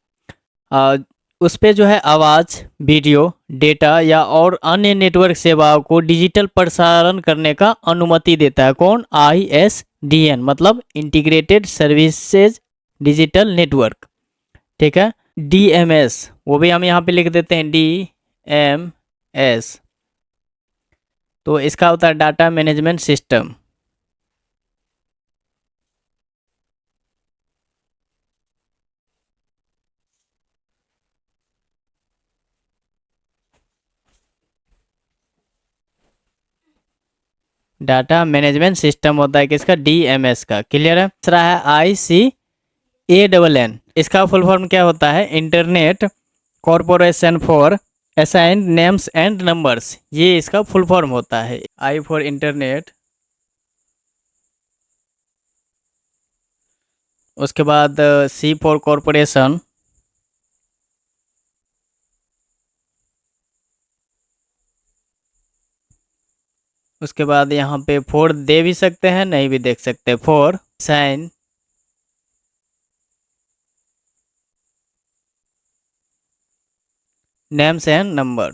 उस पे जो है आवाज़, वीडियो, डेटा या और अन्य नेटवर्क सेवाओं को डिजिटल प्रसारण करने का अनुमति देता है। कौन, ISDN, मतलब इंटीग्रेटेड सर्विसेज डिजिटल नेटवर्क, ठीक है। DMS, वो भी हम यहाँ पे लिख देते हैं DMS, तो इसका होता है data management system. Data management system होता है किसका, DMS का। क्लियर है। दूसरा है ICANN, इसका फुल फॉर्म क्या होता है, internet corporation for assigned names and numbers, ये इसका फुल फॉर्म होता है। I फॉर इंटरनेट, उसके बाद C फॉर कॉरपोरेशन, उसके बाद यहाँ पे फोर दे भी सकते हैं, नहीं भी देख सकते, four sine names and number.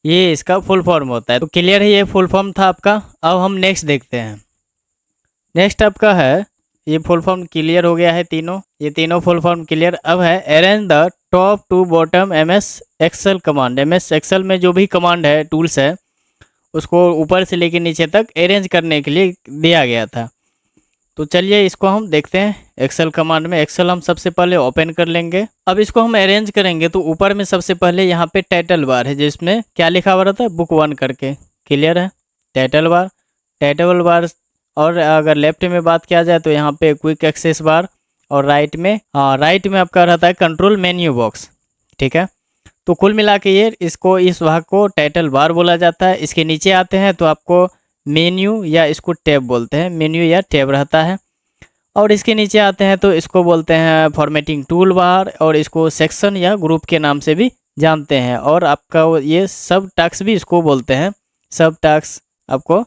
ये इसका फुल फॉर्म होता है। तो क्लियर है, ये फुल फॉर्म था आपका। अब हम नेक्स्ट देखते हैं। नेक्स्ट आपका है, ये फुल फॉर्म क्लियर हो गया है तीनों, ये तीनों फुल फॉर्म क्लियर। अब है arrange the top to bottom MS Excel command. MS Excel में जो भी कमांड है, टूल्स है, उसको ऊपर से लेकर नीचे तक अरेंज करने के लिए दिया गया था। तो चलिए इसको हम देखते हैं एक्सेल कमांड में। एक्सेल हम सबसे पहले ओपन कर लेंगे। अब इसको हम अरेंज करेंगे तो ऊपर में सबसे पहले यहाँ पे टाइटल बार है, जिसमें क्या लिखा हुआ रहता है, बुक 1 करके। क्लियर है, टाइटल बार, टाइटल बार। और अगर लेफ्ट में बात किया जाए तो यहाँ पे क्विक एक्सेस बार, और राइट में आपका रहता है कंट्रोल मेन्यू बॉक्स। ठीक है, तो कुल मिला के ये इस भाग को टाइटल बार बोला जाता है। इसके नीचे आते हैं तो आपको मेन्यू या इसको टैब बोलते हैं, मेन्यू या टैब रहता है। और इसके नीचे आते हैं तो इसको बोलते हैं फॉर्मेटिंग टूल बार, और इसको सेक्शन या ग्रुप के नाम से भी जानते हैं। और आपका ये सब टास्क भी इसको बोलते हैं। सब टास्क आपको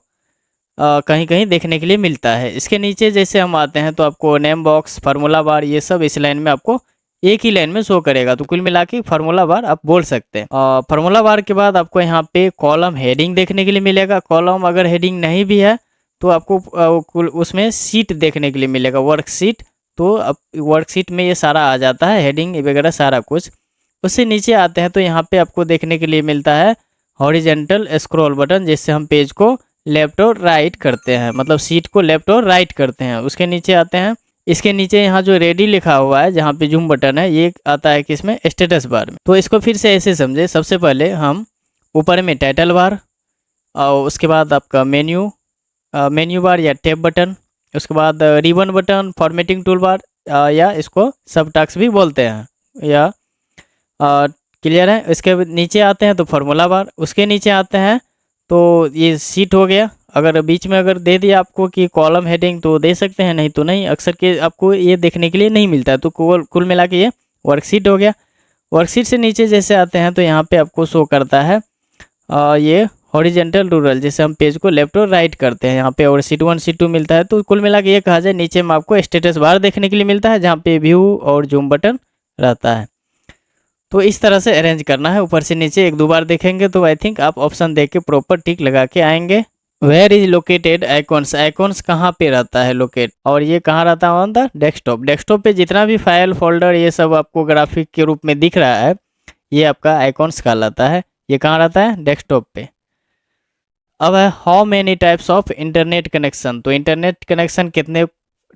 कहीं कहीं देखने के लिए मिलता है। इसके नीचे जैसे हम आते हैं तो आपको नेम बॉक्स, फार्मूला बार, ये सब इस लाइन में आपको एक ही लाइन में शो करेगा। तो कुल मिला के फार्मूला बार आप बोल सकते हैं। फार्मूला बार के बाद आपको यहाँ पे कॉलम हेडिंग देखने के लिए मिलेगा। कॉलम अगर हेडिंग नहीं भी है तो आपको उसमें सीट देखने के लिए मिलेगा, वर्कशीट। तो अब वर्कशीट में ये सारा आ जाता है, हेडिंग वगैरह सारा कुछ। उससे नीचे आते हैं तो यहाँ पे आपको देखने के लिए मिलता है हॉरिजेंटल स्क्रॉल बटन, जिससे हम पेज को लेफ्ट और राइट करते हैं, मतलब सीट को लेफ्ट और राइट करते हैं। उसके नीचे आते हैं, इसके नीचे यहाँ जो रेडी लिखा हुआ है, जहाँ पे जूम बटन है, ये आता है किसमें, स्टेटस बार में। तो इसको फिर से ऐसे समझे। सबसे पहले हम ऊपर में टाइटल बार, और उसके बाद आपका मेन्यू बार या टैब बटन, उसके बाद ribbon button, formatting tool bar, या इसको सब टास्क भी बोलते हैं, या क्लियर है। इसके नीचे आते हैं तो फार्मूला बार, उसके नीचे आते हैं तो ये सीट हो गया। अगर बीच में अगर दे दिया आपको कि कॉलम हेडिंग तो दे सकते हैं, नहीं तो नहीं। अक्सर के आपको ये देखने के लिए नहीं मिलता है। तो कुल मिला के ये वर्कशीट हो गया। वर्कशीट से नीचे जैसे आते हैं तो यहाँ पे आपको शो करता है ये हॉरिजेंटल रूरल, जैसे हम पेज को लेफ्ट और राइट करते हैं यहाँ पे, और सीट 1 सीट 2 मिलता है। तो कुल मिला के ये कहा जाए नीचे में आपको स्टेटस बार देखने के लिए मिलता है, जहाँ पे व्यू और जूम बटन रहता है। तो इस तरह से अरेंज करना है, ऊपर से नीचे। एक दो बार देखेंगे तो आई थिंक आप ऑप्शन देख के प्रॉपर टिक लगा के आएंगे। Where is located icons, icons कहाँ पे रहता है लोकेट, और ये कहाँ रहता है, ऑन द डेस्कटॉप। डेस्कटॉप पे जितना भी फाइल फोल्डर ये सब आपको ग्राफिक के रूप में दिख रहा है, ये आपका आइकॉन्स कहलाता है। ये कहाँ रहता है, डेस्कटॉप पे। अब है how many types of internet connection, तो इंटरनेट कनेक्शन कितने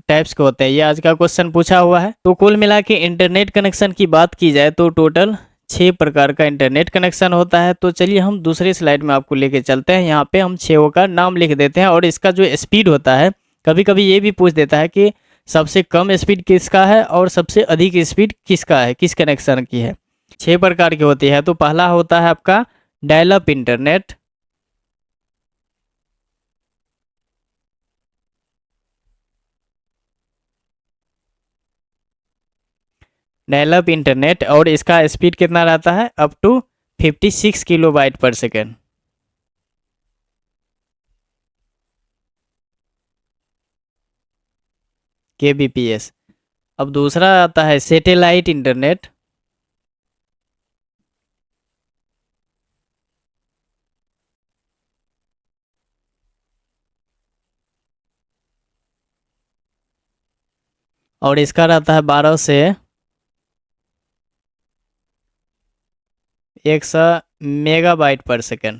टाइप्स के होते हैं, ये आज का क्वेश्चन पूछा हुआ है। तो कुल मिला के इंटरनेट कनेक्शन की बात की जाए तो टोटल 6 प्रकार का इंटरनेट कनेक्शन होता है। तो चलिए हम दूसरी स्लाइड में आपको लेके चलते हैं। यहाँ पे हम 6 का नाम लिख देते हैं, और इसका जो स्पीड होता है, कभी कभी ये भी पूछ देता है कि सबसे कम स्पीड किसका है और सबसे अधिक स्पीड किसका है, किस कनेक्शन की है। 6 प्रकार की होती है। तो पहला होता है आपका dial up internet, dial up internet, और इसका स्पीड कितना रहता है, अप टू 56 किलोबाइट पर सेकेंड। kbps। अब दूसरा आता है सैटेलाइट इंटरनेट, और इसका रहता है 12 से 100 मेगाबाइट पर सेकेंड।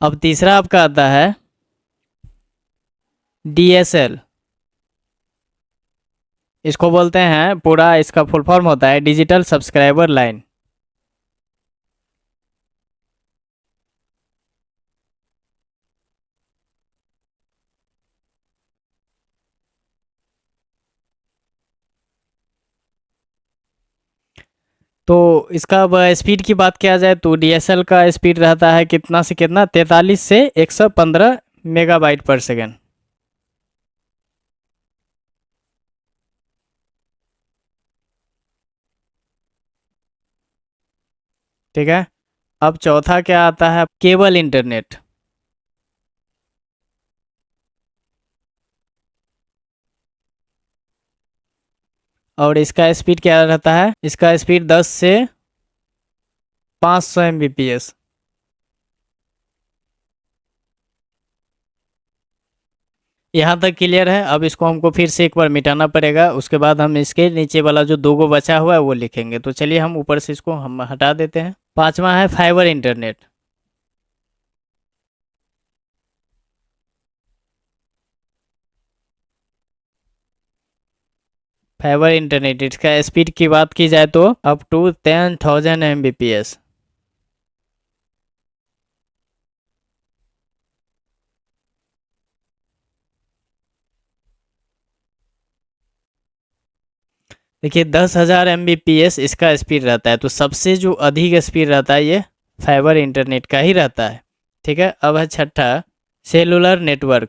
अब तीसरा आपका आता है DSL, इसको बोलते हैं, पूरा इसका फुल फॉर्म होता है डिजिटल सब्सक्राइबर लाइन। तो इसका स्पीड की बात किया जाए तो DSL का स्पीड रहता है कितना से कितना, 43 से 115 मेगाबाइट पर सेकेंड। ठीक है। अब चौथा क्या आता है, केबल इंटरनेट, और इसका स्पीड क्या रहता है, इसका स्पीड 10 से 500 Mbps। यहाँ तक क्लियर है। अब इसको हमको फिर से एक बार मिटाना पड़ेगा, उसके बाद हम इसके नीचे वाला जो 2 बचा हुआ है वो लिखेंगे। तो चलिए हम ऊपर से इसको हम हटा देते हैं। पांचवा है फाइबर इंटरनेट, फाइबर इंटरनेट, इसका स्पीड की बात की जाए तो अप टू 10,000 Mbps। देखिए 10,000 Mbps इसका स्पीड रहता है, तो सबसे जो अधिक स्पीड रहता है ये फाइबर इंटरनेट का ही रहता है। ठीक है, अब है छठा, सेलुलर नेटवर्क।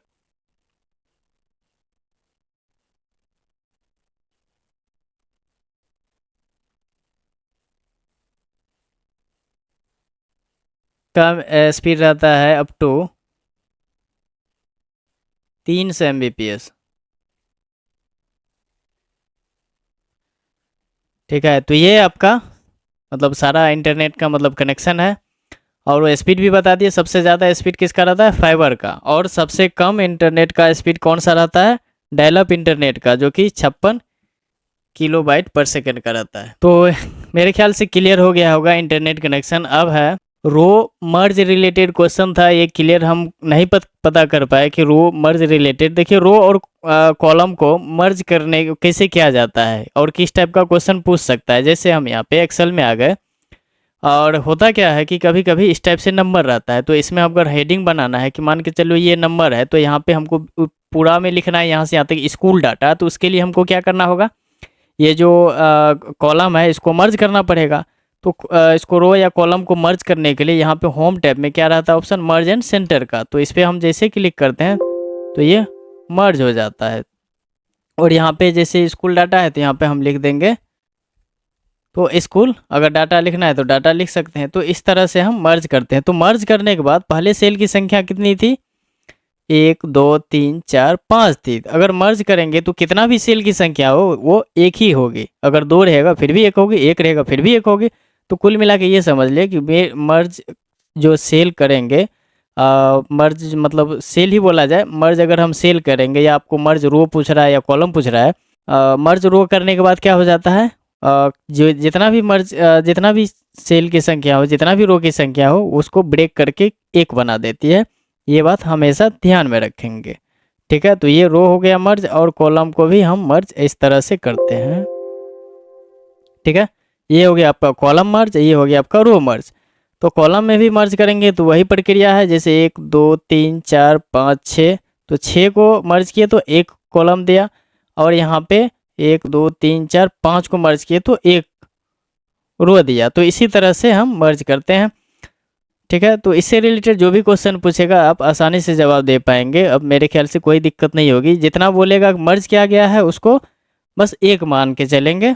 कम स्पीड रहता है अप टू 300 Mbps। ठीक है, तो ये आपका मतलब सारा इंटरनेट का मतलब कनेक्शन है, और वो स्पीड भी बता दिए। सबसे ज़्यादा स्पीड किसका रहता है? फाइबर का। और सबसे कम इंटरनेट का स्पीड कौन सा रहता है? डायल अप इंटरनेट का, जो कि 56 KB/s का रहता है। तो मेरे ख्याल से क्लियर हो गया होगा इंटरनेट कनेक्शन। अब है रो मर्ज रिलेटेड क्वेश्चन था, ये क्लियर हम नहीं पता कर पाए कि रो मर्ज रिलेटेड। देखिए रो और कॉलम को मर्ज करने कैसे किया जाता है और किस टाइप का क्वेश्चन पूछ सकता है। जैसे हम यहाँ पे एक्सेल में आ गए, और होता क्या है कि कभी कभी इस टाइप से नंबर रहता है, तो इसमें अगर हेडिंग बनाना है कि मान के चलो ये नंबर है, तो यहाँ पे हमको पूरा में लिखना है यहाँ से यहाँ तक स्कूल डाटा। तो उसके लिए हमको क्या करना होगा, ये जो कॉलम है इसको मर्ज करना पड़ेगा। तो इसको रो या कॉलम को मर्ज करने के लिए यहाँ पे होम टैब में क्या रहता है ऑप्शन, मर्ज एंड सेंटर का। तो इस पर हम जैसे क्लिक करते हैं तो ये मर्ज हो जाता है। और यहाँ पे जैसे स्कूल डाटा है तो यहाँ पे हम लिख देंगे तो स्कूल, अगर डाटा लिखना है तो डाटा लिख सकते हैं। तो इस तरह से हम मर्ज करते हैं। तो मर्ज करने के बाद पहले सेल की संख्या कितनी थी? 1 2 3 4 5 थी। अगर मर्ज करेंगे तो कितना भी सेल की संख्या हो वो एक ही होगी। अगर 2 रहेगा फिर भी एक होगी, 1 रहेगा फिर भी एक होगी। तो कुल मिला के ये समझ ले कि मर्ज जो सेल करेंगे, मर्ज मतलब सेल ही बोला जाए। मर्ज अगर हम सेल करेंगे, या आपको मर्ज रो पूछ रहा है या कॉलम पूछ रहा है, मर्ज रो करने के बाद क्या हो जाता है, जो जितना भी सेल की संख्या हो, जितना भी रो की संख्या हो, उसको ब्रेक करके एक बना देती है। ये बात हमेशा ध्यान में रखेंगे। ठीक है, तो ये रो हो गया मर्ज, और कॉलम को भी हम मर्ज इस तरह से करते हैं। ठीक है, ये हो गया आपका कॉलम मर्ज, ये हो गया आपका रो मर्ज। तो कॉलम में भी मर्ज करेंगे तो वही प्रक्रिया है, जैसे 1 2 3 4 5 6। तो 6 को मर्ज किए तो एक कॉलम दिया, और यहाँ पे 1 2 3 4 5 को मर्ज किए तो एक रो दिया। तो इसी तरह से हम मर्ज करते हैं। ठीक है, तो इससे रिलेटेड जो भी क्वेश्चन पूछेगा आप आसानी से जवाब दे पाएंगे। अब मेरे ख्याल से कोई दिक्कत नहीं होगी। जितना बोलेगा मर्ज किया गया है उसको बस एक मान के चलेंगे।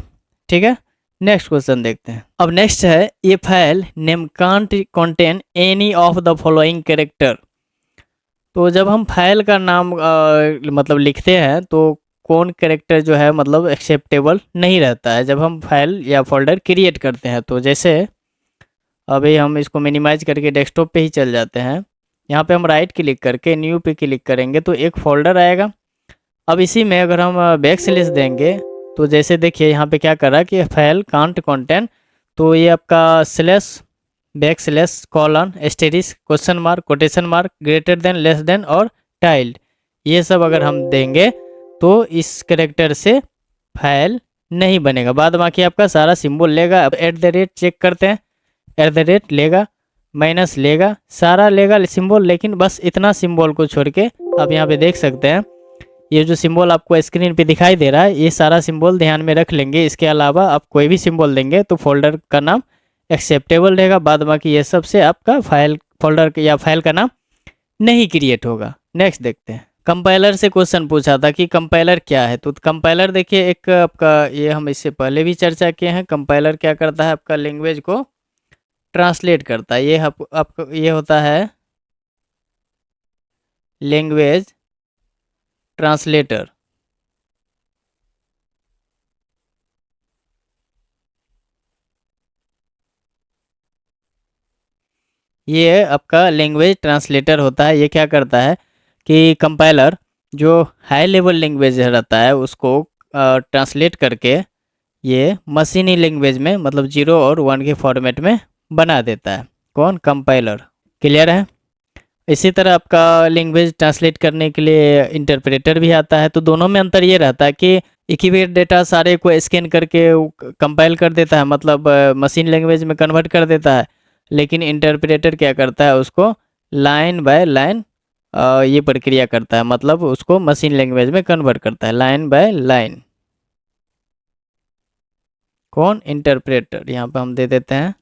ठीक है, नेक्स्ट क्वेश्चन देखते हैं। अब नेक्स्ट है, ये file name can't contain any of the following character. तो जब हम फाइल का नाम मतलब लिखते हैं तो कौन कैरेक्टर जो है मतलब एक्सेप्टेबल नहीं रहता है जब हम फाइल या फोल्डर क्रिएट करते हैं। तो जैसे अभी हम इसको मिनिमाइज करके डेस्कटॉप पे ही चल जाते हैं। यहाँ पे हम राइट क्लिक करके न्यू पे क्लिक करेंगे तो एक फोल्डर आएगा। अब इसी में अगर हम बैक स्लैश देंगे तो जैसे देखिए यहाँ पे क्या कर रहा है कि फाइल कांट कंटेन, तो ये आपका slash back slash colon asterisk question mark quotation mark greater than less than और टाइल्ड, ये सब अगर हम देंगे तो इस करेक्टर से फाइल नहीं बनेगा। बाद बाकी आपका सारा सिंबल लेगा। अब @ चेक करते हैं, @ लेगा, माइनस लेगा, सारा लेगा सिंबल। लेकिन बस इतना सिंबल को छोड़ के आप यहाँ पे देख सकते हैं ये जो सिंबल आपको स्क्रीन पे दिखाई दे रहा है, ये सारा सिंबल ध्यान में रख लेंगे। इसके अलावा आप कोई भी सिंबल देंगे तो फोल्डर का नाम एक्सेप्टेबल रहेगा। बाद बाकी ये सब से आपका फाइल फोल्डर या फाइल का नाम नहीं क्रिएट होगा। नेक्स्ट देखते हैं। कंपाइलर से क्वेश्चन पूछा था कि कंपाइलर क्या है। तो कंपाइलर देखिए एक आपका, ये हम इससे पहले भी चर्चा किए हैं। कंपाइलर क्या करता है, आपका लैंग्वेज को ट्रांसलेट करता है। ये आपको ये होता है लैंग्वेज ट्रांसलेटर। ये आपका लैंग्वेज ट्रांसलेटर होता है। ये क्या करता है कि कंपाइलर जो हाई लेवल लैंग्वेज रहता है उसको ट्रांसलेट करके ये मशीनी लैंग्वेज में मतलब 0 और 1 के फॉर्मेट में बना देता है। कौन? कंपाइलर। क्लियर है। इसी तरह आपका लैंग्वेज ट्रांसलेट करने के लिए इंटरप्रेटर भी आता है। तो दोनों में अंतर ये रहता है कि इक्विवेलेंट डेटा सारे को स्कैन करके कंपाइल कर देता है, मतलब मशीन लैंग्वेज में कन्वर्ट कर देता है। लेकिन इंटरप्रेटर क्या करता है, उसको लाइन बाय लाइन ये प्रक्रिया करता है, मतलब उसको मशीन लैंग्वेज में कन्वर्ट करता है लाइन बाय लाइन। कौन? इंटरप्रेटर। यहाँ पे हम दे देते हैं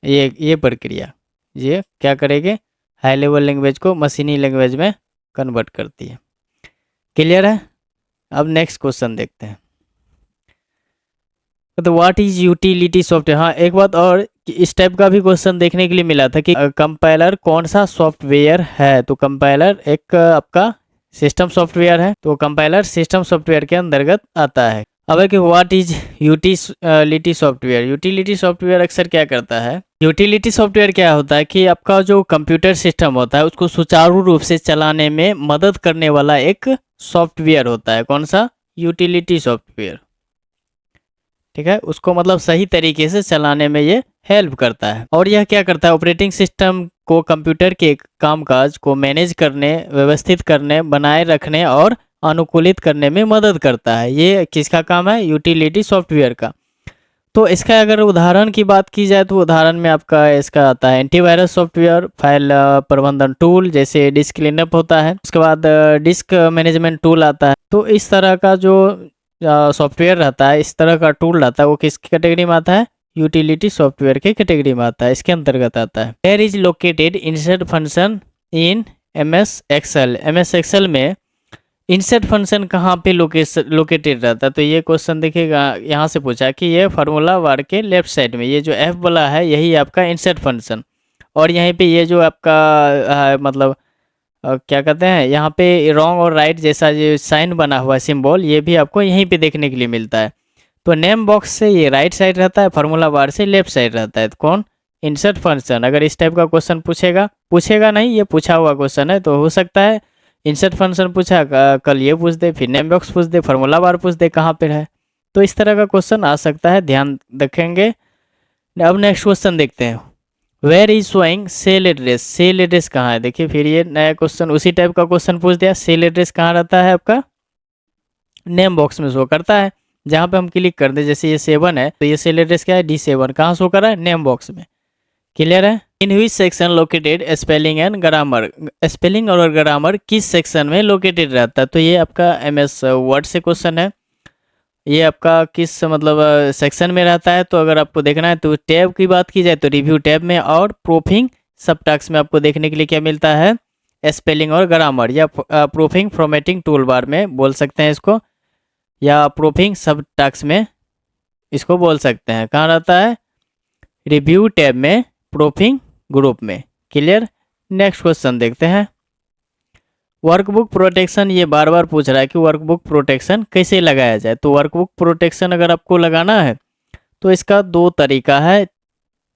ये प्रक्रिया, ये क्या करेगी, हाई लेवल लैंग्वेज को मशीनी लैंग्वेज में कन्वर्ट करती है। क्लियर है? अब नेक्स्ट क्वेश्चन देखते हैं। तो व्हाट इज यूटिलिटी सॉफ्टवेयर। हाँ, एक बात और कि इस टाइप का भी क्वेश्चन देखने के लिए मिला था कि कंपाइलर कौन सा सॉफ्टवेयर है। तो कंपाइलर एक आपका सिस्टम सॉफ्टवेयर है, तो कंपाइलर सिस्टम सॉफ्टवेयर के अंतर्गत आता है। अब है कि what is utility software. Utility software अक्सर क्या करता है, यूटिलिटी सॉफ्टवेयर क्या होता है कि आपका जो कंप्यूटर सिस्टम होता है उसको सुचारू रूप से चलाने में मदद करने वाला एक सॉफ्टवेयर होता है। कौन सा? Utility software. ठीक है, उसको मतलब सही तरीके से चलाने में ये हेल्प करता है। और यह क्या करता है, ऑपरेटिंग सिस्टम को कंप्यूटर के कामकाज को मैनेज करने, व्यवस्थित करने, बनाए रखने और अनुकूलित करने में मदद करता है। ये किसका काम है? यूटिलिटी सॉफ्टवेयर का। तो इसका अगर उदाहरण की बात की जाए तो उदाहरण में आपका इसका आता है एंटीवायरस सॉफ्टवेयर, फाइल प्रबंधन टूल जैसे डिस्क क्लीनअप होता है, उसके बाद डिस्क मैनेजमेंट टूल आता है। तो इस तरह का जो सॉफ्टवेयर रहता है, इस तरह का टूल रहता है, वो किस कैटेगरी में आता है? यूटिलिटी सॉफ्टवेयर के कैटेगरी में आता है, इसके अंतर्गत आता है। Where is located insert function in MS Excel. MS Excel में इंसर्ट फंक्शन कहाँ पे लोकेटेड रहता है? तो ये क्वेश्चन देखिएगा, यहाँ से पूछा कि ये फार्मूला बार के लेफ्ट साइड में ये जो F वाला है यही आपका इंसर्ट फंक्शन, और यहीं पे ये जो आपका मतलब क्या कहते हैं, यहाँ पे रॉन्ग और राइट जैसा जो साइन बना हुआ है सिंबल, ये भी आपको यहीं पे देखने के लिए मिलता है। तो नेम बॉक्स से ये राइट साइड रहता है, फार्मूला बार से लेफ्ट साइड रहता है। तो कौन? Insert function. अगर इस टाइप का क्वेश्चन पूछेगा नहीं, ये पूछा हुआ क्वेश्चन है, तो हो सकता है इंसर्ट फंक्शन पूछा, कल ये पूछ दे, फिर नेम बॉक्स पूछ दे, फार्मूला बार पूछ दे कहाँ पर है। तो इस तरह का क्वेश्चन आ सकता है, ध्यान रखेंगे। अब नेक्स्ट क्वेश्चन देखते हैं। Where is showing cell address. Cell address कहाँ है? देखिए फिर ये नया क्वेश्चन, उसी टाइप का क्वेश्चन पूछ दिया। सेल एड्रेस कहाँ रहता है आपका? नेम बॉक्स में शो करता है। जहाँ पे हम क्लिक कर दे, जैसे ये 7 है तो ये सेल एड्रेस क्या है? D7। कहाँ शो कर रहा है? नेम बॉक्स में। क्लियर है? In which section located spelling and grammar. Spelling और ग्रामर किस सेक्शन में लोकेटेड रहता है? तो ये आपका MS वर्ड से क्वेश्चन है। ये आपका किस मतलब सेक्शन में रहता है? तो अगर आपको देखना है तो टैब की बात की जाए तो रिव्यू टैब में, और प्रूफिंग सब टास्क में आपको देखने के लिए क्या मिलता है? स्पेलिंग और ग्रामर, या प्रूफिंग फॉर्मेटिंग टूल बार में बोल सकते हैं इसको, या प्रूफिंग सब टास्क में इसको बोल सकते हैं। कहाँ रहता है? रिव्यू टैब में, प्रूफिंग ग्रुप में। क्लियर? नेक्स्ट क्वेश्चन देखते हैं। वर्कबुक प्रोटेक्शन, ये बार बार पूछ रहा है कि वर्कबुक प्रोटेक्शन कैसे लगाया जाए। तो वर्कबुक प्रोटेक्शन अगर आपको लगाना है तो इसका 2 तरीका है।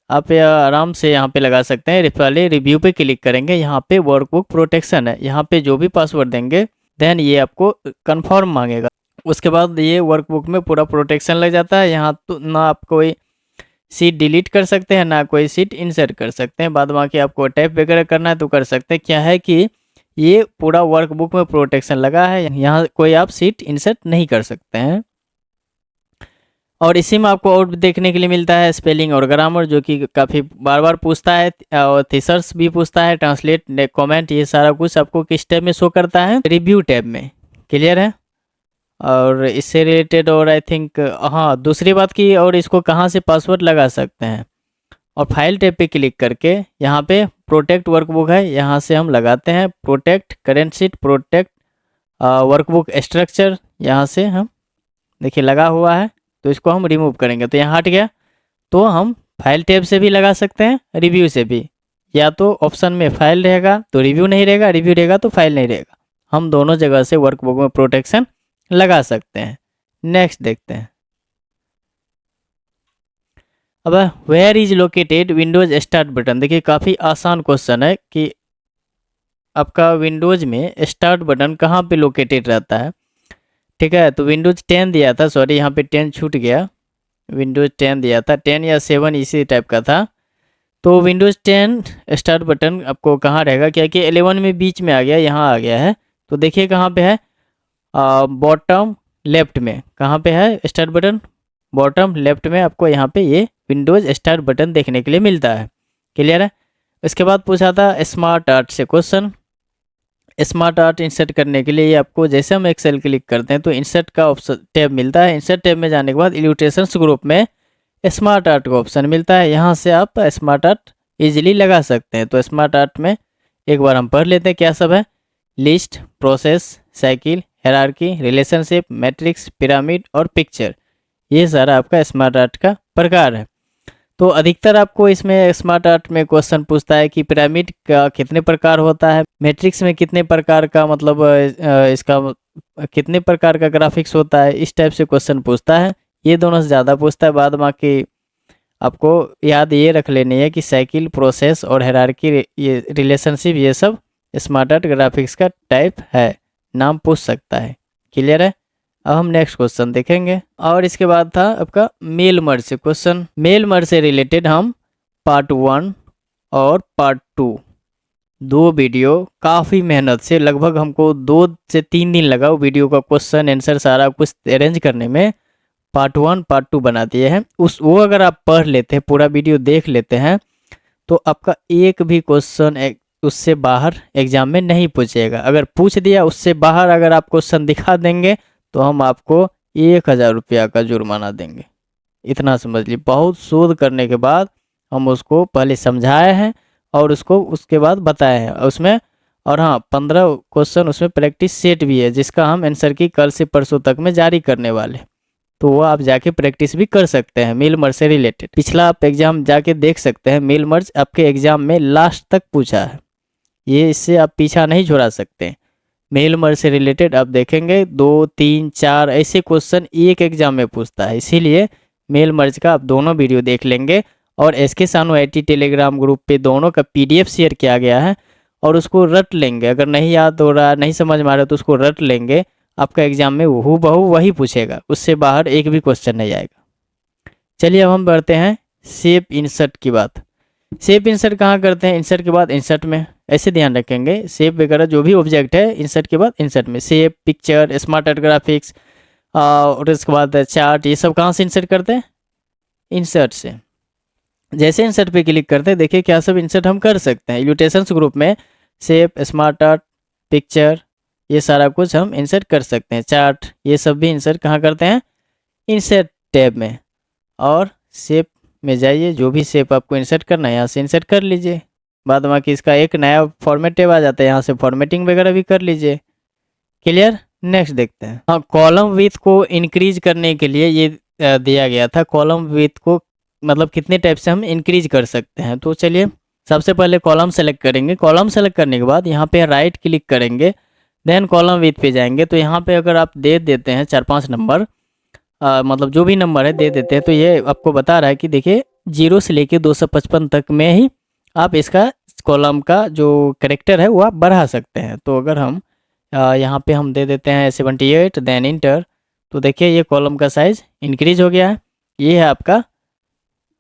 आप आराम से यहाँ पे लगा सकते हैं। पहले रिव्यू पे क्लिक करेंगे, यहाँ पे वर्कबुक प्रोटेक्शन है, यहाँ पे जो भी पासवर्ड देंगे देन ये आपको कंफर्म मांगेगा। उसके बाद ये वर्कबुक में पूरा प्रोटेक्शन लग जाता है। यहाँ तो ना आप कोई सीट डिलीट कर सकते हैं, ना कोई सीट इंसर्ट कर सकते हैं। बाद बाकी आपको टाइप वगैरह करना है तो कर सकते हैं। क्या है कि ये पूरा वर्कबुक में प्रोटेक्शन लगा है, यहाँ कोई आप सीट इंसर्ट नहीं कर सकते हैं। और इसी में आपको और देखने के लिए मिलता है स्पेलिंग और ग्रामर, जो कि काफ़ी बार बार पूछता है, और थीसर्स भी पूछता है, ट्रांसलेट, कमेंट, ये सारा कुछ आपको किस टैब में शो करता है? रिव्यू टैब में। क्लियर है? और इससे रिलेटेड और आई थिंक हाँ दूसरी बात की, और इसको कहाँ से पासवर्ड लगा सकते हैं? और फाइल टैब पे क्लिक करके यहाँ पे प्रोटेक्ट वर्कबुक है, यहाँ से हम लगाते हैं protect current sheet, protect workbook structure, यहाँ से हम देखिए लगा हुआ है, तो इसको हम रिमूव करेंगे तो यहाँ हट गया। तो हम फाइल टैब से भी लगा सकते हैं, रिव्यू से भी। या तो ऑप्शन में फाइल रहेगा तो रिव्यू नहीं रहेगा, रिव्यू रहेगा तो फाइल नहीं रहेगा। हम दोनों जगह से वर्कबुक में प्रोटेक्शन लगा सकते हैं। नेक्स्ट देखते हैं। अब where is located Windows start button. देखिए काफ़ी आसान क्वेश्चन है कि आपका विंडोज में स्टार्ट बटन कहाँ पे लोकेटेड रहता है। ठीक है, तो विंडोज 10 दिया था, सॉरी यहाँ पे 10 छूट गया, विंडोज 10 दिया था, 10 या 7 इसी टाइप का था। तो विंडोज़ 10 स्टार्ट बटन आपको कहाँ रहेगा, क्या कि 11 में बीच में आ गया, यहाँ आ गया है। तो देखिए कहाँ पे है, बॉटम लेफ्ट में कहाँ पे है स्टार्ट बटन, बॉटम लेफ्ट में आपको यहाँ पे ये विंडोज़ स्टार्ट बटन देखने के लिए मिलता है। क्लियर है। इसके बाद पूछा था स्मार्ट आर्ट से क्वेश्चन। स्मार्ट आर्ट इंसर्ट करने के लिए आपको जैसे हम एक्सेल क्लिक करते हैं तो इंसर्ट का ऑप्शन टैब मिलता है। इंसर्ट टैब में जाने के बाद इल्यूस्ट्रेशंस ग्रुप में स्मार्ट आर्ट का ऑप्शन मिलता है। यहाँ से आप स्मार्ट आर्ट इजीली लगा सकते हैं। तो स्मार्ट आर्ट में एक बार हम पढ़ लेते हैं क्या सब है। List, process, cycle, hierarchy, relationship, matrix, pyramid और पिक्चर, ये सारा आपका स्मार्ट आर्ट का प्रकार है। तो अधिकतर आपको इसमें स्मार्ट आर्ट में क्वेश्चन पूछता है कि पिरामिड का कितने प्रकार होता है, मैट्रिक्स में कितने प्रकार का मतलब इसका कितने प्रकार का ग्राफिक्स होता है, इस टाइप से क्वेश्चन पूछता है। ये दोनों से ज़्यादा पूछता है। बाद बाकी आपको याद ये रख लेनी है कि साइकिल, प्रोसेस और हायरार्की, ये रिलेशनशिप, ये सब स्मार्ट आर्ट ग्राफिक्स का टाइप है, नाम पूछ सकता है। क्लियर है। अब हम नेक्स्ट क्वेश्चन देखेंगे। और इसके बाद था आपका मेल मर्ज से क्वेश्चन। मेल मर्ज से रिलेटेड हम पार्ट 1 और पार्ट 2 दो वीडियो काफ़ी मेहनत से, लगभग हमको 2 से 3 दिन लगा वो वीडियो का क्वेश्चन आंसर सारा कुछ अरेंज करने में। पार्ट 1 पार्ट 2 बना दिए हैं। वो अगर आप पढ़ लेते हैं, पूरा वीडियो देख लेते हैं, तो आपका एक भी क्वेश्चन उससे बाहर एग्जाम में नहीं पूछेगा। अगर पूछ दिया उससे बाहर अगर आप क्वेश्चन दिखा देंगे तो हम आपको 1000 रुपया का जुर्माना देंगे। इतना समझ लीजिए। बहुत शोध करने के बाद हम उसको पहले समझाए हैं और उसको उसके बाद बताए हैं उसमें। और हाँ, 15 क्वेश्चन उसमें प्रैक्टिस सेट भी है, जिसका हम आंसर की कल से परसों तक में जारी करने वाले। तो वो आप जाके प्रैक्टिस भी कर सकते हैं मेल मर्ज से रिलेटेड। पिछला आप एग्जाम जाके देख सकते हैं। मेल मर्ज आपके एग्जाम में लास्ट तक पूछा है, ये इससे आप पीछा नहीं छुड़ा सकते। मेल मर्ज से रिलेटेड आप देखेंगे 2, 3, 4 ऐसे क्वेश्चन एक एग्जाम में पूछता है। इसीलिए मेल मर्ज का आप दोनों वीडियो देख लेंगे। और SK सानू IT टेलीग्राम ग्रुप पे दोनों का PDF शेयर किया गया है, और उसको रट लेंगे। अगर नहीं याद हो रहा, नहीं समझ में आ रहा तो उसको रट लेंगे। आपका एग्जाम में हूबहू वही पूछेगा, उससे बाहर एक भी क्वेश्चन नहीं आएगा। चलिए अब हम बढ़ते हैं शेप इंसर्ट की बात। शेप इंसर्ट कहाँ करते हैं, इंसर्ट के बाद इंसर्ट में। ऐसे ध्यान रखेंगे, शेप वगैरह जो भी ऑब्जेक्ट है इंसर्ट के बाद इंसर्ट में। Shape, picture, smart art graphics और इसके बाद चार्ट, ये सब कहाँ से इंसर्ट करते हैं, इंसर्ट से। जैसे इंसर्ट पे क्लिक करते हैं, देखिए क्या सब इंसर्ट हम कर सकते हैं। इल्यूस्ट्रेशंस ग्रुप में शेप, स्मार्ट आर्ट, पिक्चर, ये सारा कुछ हम इंसर्ट कर सकते हैं। चार्ट, ये सब भी इंसर्ट कहाँ करते हैं, इंसर्ट टैब में। और शेप में जाइए, जो भी शेप आपको इंसर्ट करना है यहाँ से इंसर्ट कर लीजिए। बाद बाकी इसका एक नया फॉर्मेट टैब आ जाता है, यहाँ से फॉर्मेटिंग वगैरह भी कर लीजिए। क्लियर। नेक्स्ट देखते हैं। हाँ, कॉलम विथ को इंक्रीज करने के लिए ये दिया गया था। कॉलम विथ को मतलब कितने टाइप से हम इंक्रीज कर सकते हैं। तो चलिए सबसे पहले कॉलम सेलेक्ट करेंगे। कॉलम सेलेक्ट करने के बाद यहाँ पे राइट क्लिक करेंगे, देन कॉलम विथ पे जाएंगे। तो यहाँ पे अगर आप दे देते हैं 4-5 नंबर, मतलब जो भी नंबर है दे देते हैं, तो ये आपको बता रहा है कि देखिए 0 से लेके 255 तक में ही आप इसका कॉलम का जो कैरेक्टर है वो आप बढ़ा सकते हैं। तो अगर हम यहाँ पे हम दे देते हैं 78, देन इंटर, तो देखिए ये कॉलम का साइज़ इंक्रीज हो गया है। ये है आपका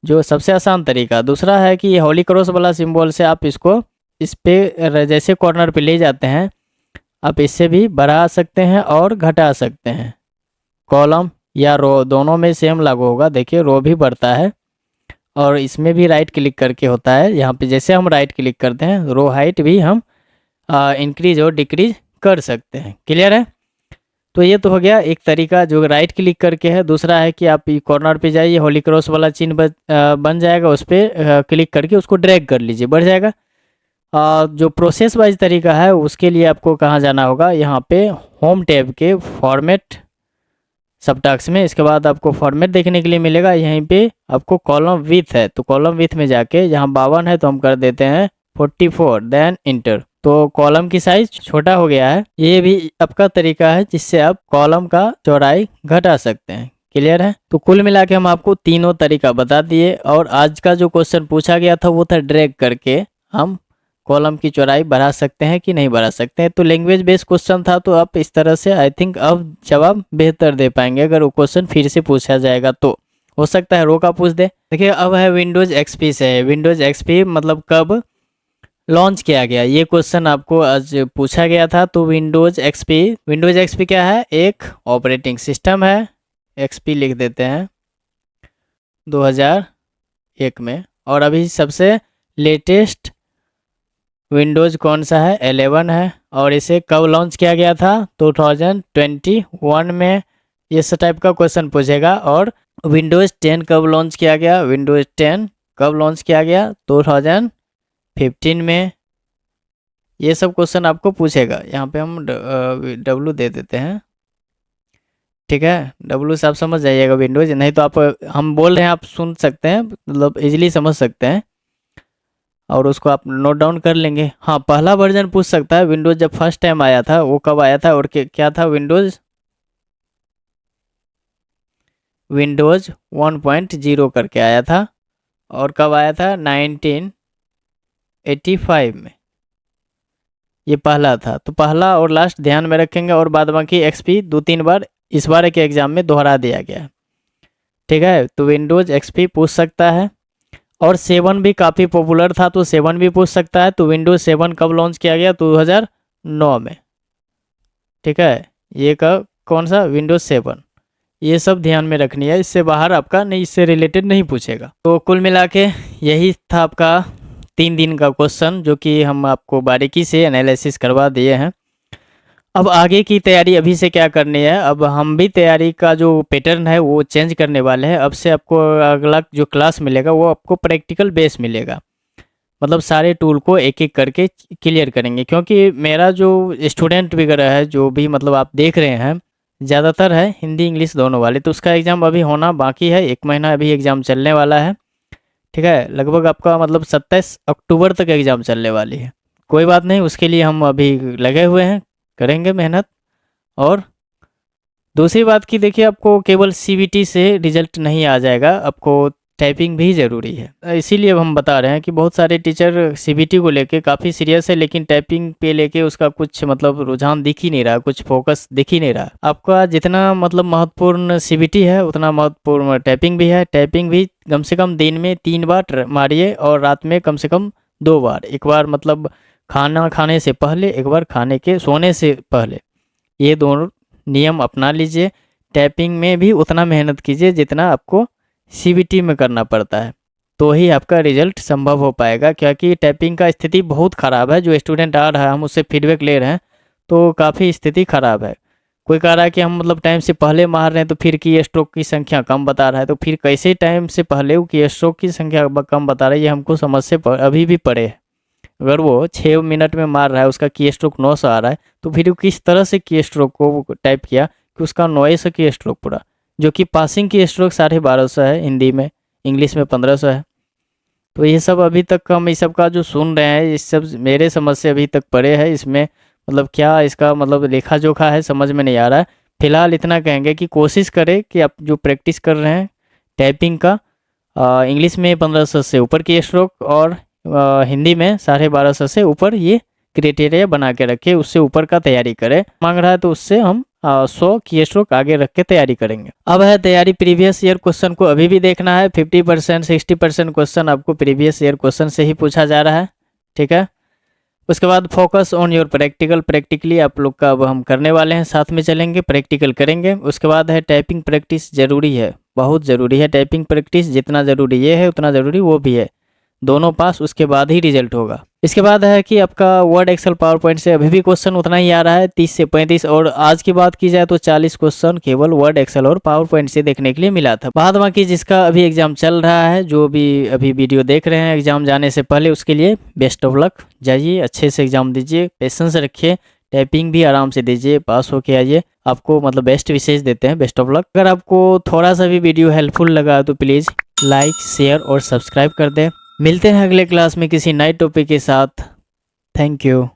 जो सबसे आसान तरीका। दूसरा है कि होली क्रॉस वाला सिंबल से आप इसको इस पे जैसे कॉर्नर पे ले जाते हैं, आप इससे भी बढ़ा सकते हैं और घटा सकते हैं। कॉलम या रो दोनों में सेम लागू होगा। देखिए रो भी बढ़ता है और इसमें भी राइट क्लिक करके होता है। यहाँ पे जैसे हम राइट क्लिक करते हैं, रो हाइट भी हम इंक्रीज और डिक्रीज कर सकते हैं। क्लियर है। तो ये तो हो गया एक तरीका जो राइट क्लिक करके है। दूसरा है कि आप कॉर्नर पे जाइए, होली क्रॉस वाला चिन्ह बन जाएगा, उस पर क्लिक करके उसको ड्रैग कर लीजिए, बढ़ जाएगा। जो प्रोसेस वाइज तरीका है उसके लिए आपको कहाँ जाना होगा, यहाँ पे होम टैब के फॉर्मेट सब टास्क में। इसके बाद आपको फॉर्मेट देखने के लिए मिलेगा, यहीं पे आपको कॉलम विथ है, तो कॉलम विथ में जाके यहाँ 52 है तो हम कर देते हैं 44, देन इंटर। तो कॉलम की साइज छोटा हो गया है। ये भी आपका तरीका है जिससे आप कॉलम का चौड़ाई घटा सकते हैं। क्लियर है। तो कुल मिला के हम आपको तीनों तरीका बता दिए। और आज का जो क्वेश्चन पूछा गया था वो था ड्रैग करके हम कॉलम की चौड़ाई बढ़ा सकते हैं कि नहीं बढ़ा सकते हैं। तो लैंग्वेज बेस्ड क्वेश्चन था, तो आप इस तरह से आई थिंक अब जवाब बेहतर दे पाएंगे अगर वो क्वेश्चन फिर से पूछा जाएगा तो। हो सकता है रो का पूछ दे। देखिए अब है विंडोज़ एक्सपी से। विंडोज़ एक्सपी मतलब कब लॉन्च किया गया, ये क्वेश्चन आपको आज पूछा गया था। तो विंडोज़ एक्सपी क्या है, एक ऑपरेटिंग सिस्टम है। एक्सपी लिख देते हैं 2001 में। और अभी सबसे लेटेस्ट विंडोज़ कौन सा है, 11 है। और इसे कब लॉन्च किया गया था, 2021 में। ये सब टाइप का क्वेश्चन पूछेगा। और विंडोज़ 10 कब लॉन्च किया गया, विंडोज़ 10 कब लॉन्च किया गया, 2015 में। ये सब क्वेश्चन आपको पूछेगा। यहाँ पे हम डब्लू दे देते हैं, ठीक है। डब्लू से आप समझ जाइएगा विंडोज़, नहीं तो आप हम बोल रहे हैं आप सुन सकते हैं, मतलब इजीली समझ सकते हैं और उसको आप नोट डाउन कर लेंगे। हाँ, पहला वर्जन पूछ सकता है विंडोज़ जब फर्स्ट टाइम आया था वो कब आया था, और क्या था, विंडोज़ 1.0 करके आया था। और कब आया था, 1985 में। ये पहला था। तो पहला और लास्ट ध्यान में रखेंगे। और बाद बाकी एक्सपी 2-3 बार इस बार के एग्जाम में दोहरा दिया गया है, ठीक है। तो विंडोज़ एक्सपी पूछ सकता है। और 7 भी काफ़ी पॉपुलर था, तो 7 भी पूछ सकता है। तो विंडोज़ 7 कब लॉन्च किया गया, 2009 में, ठीक है। ये कौन सा, विंडोज़ 7। ये सब ध्यान में रखनी है, इससे बाहर आपका नहीं, इससे रिलेटेड नहीं पूछेगा। तो कुल मिला के यही था आपका 3 दिन का क्वेश्चन, जो कि हम आपको बारीकी से एनालिसिस करवा दिए हैं। अब आगे की तैयारी अभी से क्या करनी है, अब हम भी तैयारी का जो पैटर्न है वो चेंज करने वाले हैं। अब से आपको अगला जो क्लास मिलेगा वो आपको प्रैक्टिकल बेस मिलेगा, मतलब सारे टूल को एक एक करके क्लियर करेंगे। क्योंकि मेरा जो स्टूडेंट वगैरह है, जो भी मतलब आप देख रहे हैं, ज़्यादातर है हिंदी इंग्लिश दोनों वाले, तो उसका एग्ज़ाम अभी होना बाकी है। 1 महीना अभी एग्ज़ाम चलने वाला है, ठीक है। लगभग आपका मतलब 27 अक्टूबर तक एग्ज़ाम चलने वाली है। कोई बात नहीं, उसके लिए हम अभी लगे हुए हैं, करेंगे मेहनत। और दूसरी बात की देखिए, आपको केवल सीबीटी से रिजल्ट नहीं आ जाएगा, आपको टाइपिंग भी ज़रूरी है। इसीलिए अब हम बता रहे हैं कि बहुत सारे टीचर सीबीटी को लेके काफ़ी सीरियस है, लेकिन टाइपिंग पे लेके उसका कुछ मतलब रुझान दिख ही नहीं रहा, कुछ फोकस दिख ही नहीं रहा। आपका जितना मतलब महत्वपूर्ण सीबीटी है उतना महत्वपूर्ण टाइपिंग भी है। टाइपिंग भी कम से कम दिन में 3 बार मारिए, और रात में कम से कम 2 बार। एक बार मतलब खाना खाने से पहले, एक बार खाने के सोने से पहले। ये दोनों नियम अपना लीजिए। टाइपिंग में भी उतना मेहनत कीजिए जितना आपको सीबीटी में करना पड़ता है, तो ही आपका रिजल्ट संभव हो पाएगा। क्योंकि टाइपिंग का स्थिति बहुत ख़राब है। जो स्टूडेंट आ रहा है, हम उससे फीडबैक ले रहे हैं, तो काफ़ी स्थिति ख़राब है। कोई कह रहा है कि हम मतलब टाइम से पहले मार रहे हैं, तो फिर की स्ट्रोक की संख्या कम बता रहा है। तो फिर कैसे टाइम से पहले की स्ट्रोक की संख्या कम बता रहा है, ये हमको समझ से अभी भी पड़े है। अगर वो 6 मिनट में मार रहा है, उसका की स्ट्रोक 900 आ रहा है, तो फिर वो किस तरह से की स्ट्रोक को टाइप किया कि उसका 900 की स्ट्रोक पूरा, जो कि पासिंग की स्ट्रोक 1250 है हिंदी में, इंग्लिश में 1500 है। तो ये सब अभी तक हम इस सब का जो सुन रहे हैं, इस सब मेरे समझ से अभी तक पड़े है। इसमें मतलब क्या इसका मतलब लेखा जोखा है, समझ में नहीं आ रहा है। फिलहाल इतना कहेंगे कि कोशिश करें कि आप जो प्रैक्टिस कर रहे हैं टाइपिंग का, इंग्लिश में 1500 से ऊपर की स्ट्रोक, और हिंदी में 1250 से ऊपर, ये क्राइटेरिया बना के रखे, उससे ऊपर का तैयारी करें। मांग रहा है तो उससे हम 100 की स्ट्रोक आगे रख के तैयारी करेंगे। अब है तैयारी प्रीवियस ईयर क्वेश्चन को अभी भी देखना है। 50% 60% क्वेश्चन आपको प्रीवियस ईयर क्वेश्चन से ही पूछा जा रहा है, ठीक है। उसके बाद फोकस ऑन योर प्रैक्टिकली आप लोग का अब हम करने वाले हैं, साथ में चलेंगे, प्रैक्टिकल करेंगे। उसके बाद है टाइपिंग प्रैक्टिस ज़रूरी है, बहुत ज़रूरी है। टाइपिंग प्रैक्टिस जितना ज़रूरी ये है उतना ज़रूरी वो भी है। दोनों पास, उसके बाद ही रिजल्ट होगा। इसके बाद है कि आपका वर्ड एक्सेल पावर पॉइंट से अभी भी क्वेश्चन उतना ही आ रहा है, 30 से 35। और आज की बात की जाए तो 40 क्वेश्चन केवल वर्ड एक्सेल और पावर पॉइंट से देखने के लिए मिला था। बाद बाकी जिसका अभी एग्जाम चल रहा है, जो भी अभी वीडियो देख रहे हैं एग्जाम जाने से पहले, उसके लिए बेस्ट ऑफ लक। जाइए अच्छे से एग्जाम दीजिए, पेशेंस रखिए, टाइपिंग भी आराम से दीजिए, पास होके आइए। आपको मतलब बेस्ट विशेष देते हैं, बेस्ट ऑफ लक। अगर आपको थोड़ा सा भी वीडियो हेल्पफुल लगा तो प्लीज़ लाइक शेयर और सब्सक्राइब कर दें। मिलते हैं अगले क्लास में किसी नए टॉपिक के साथ। Thank you.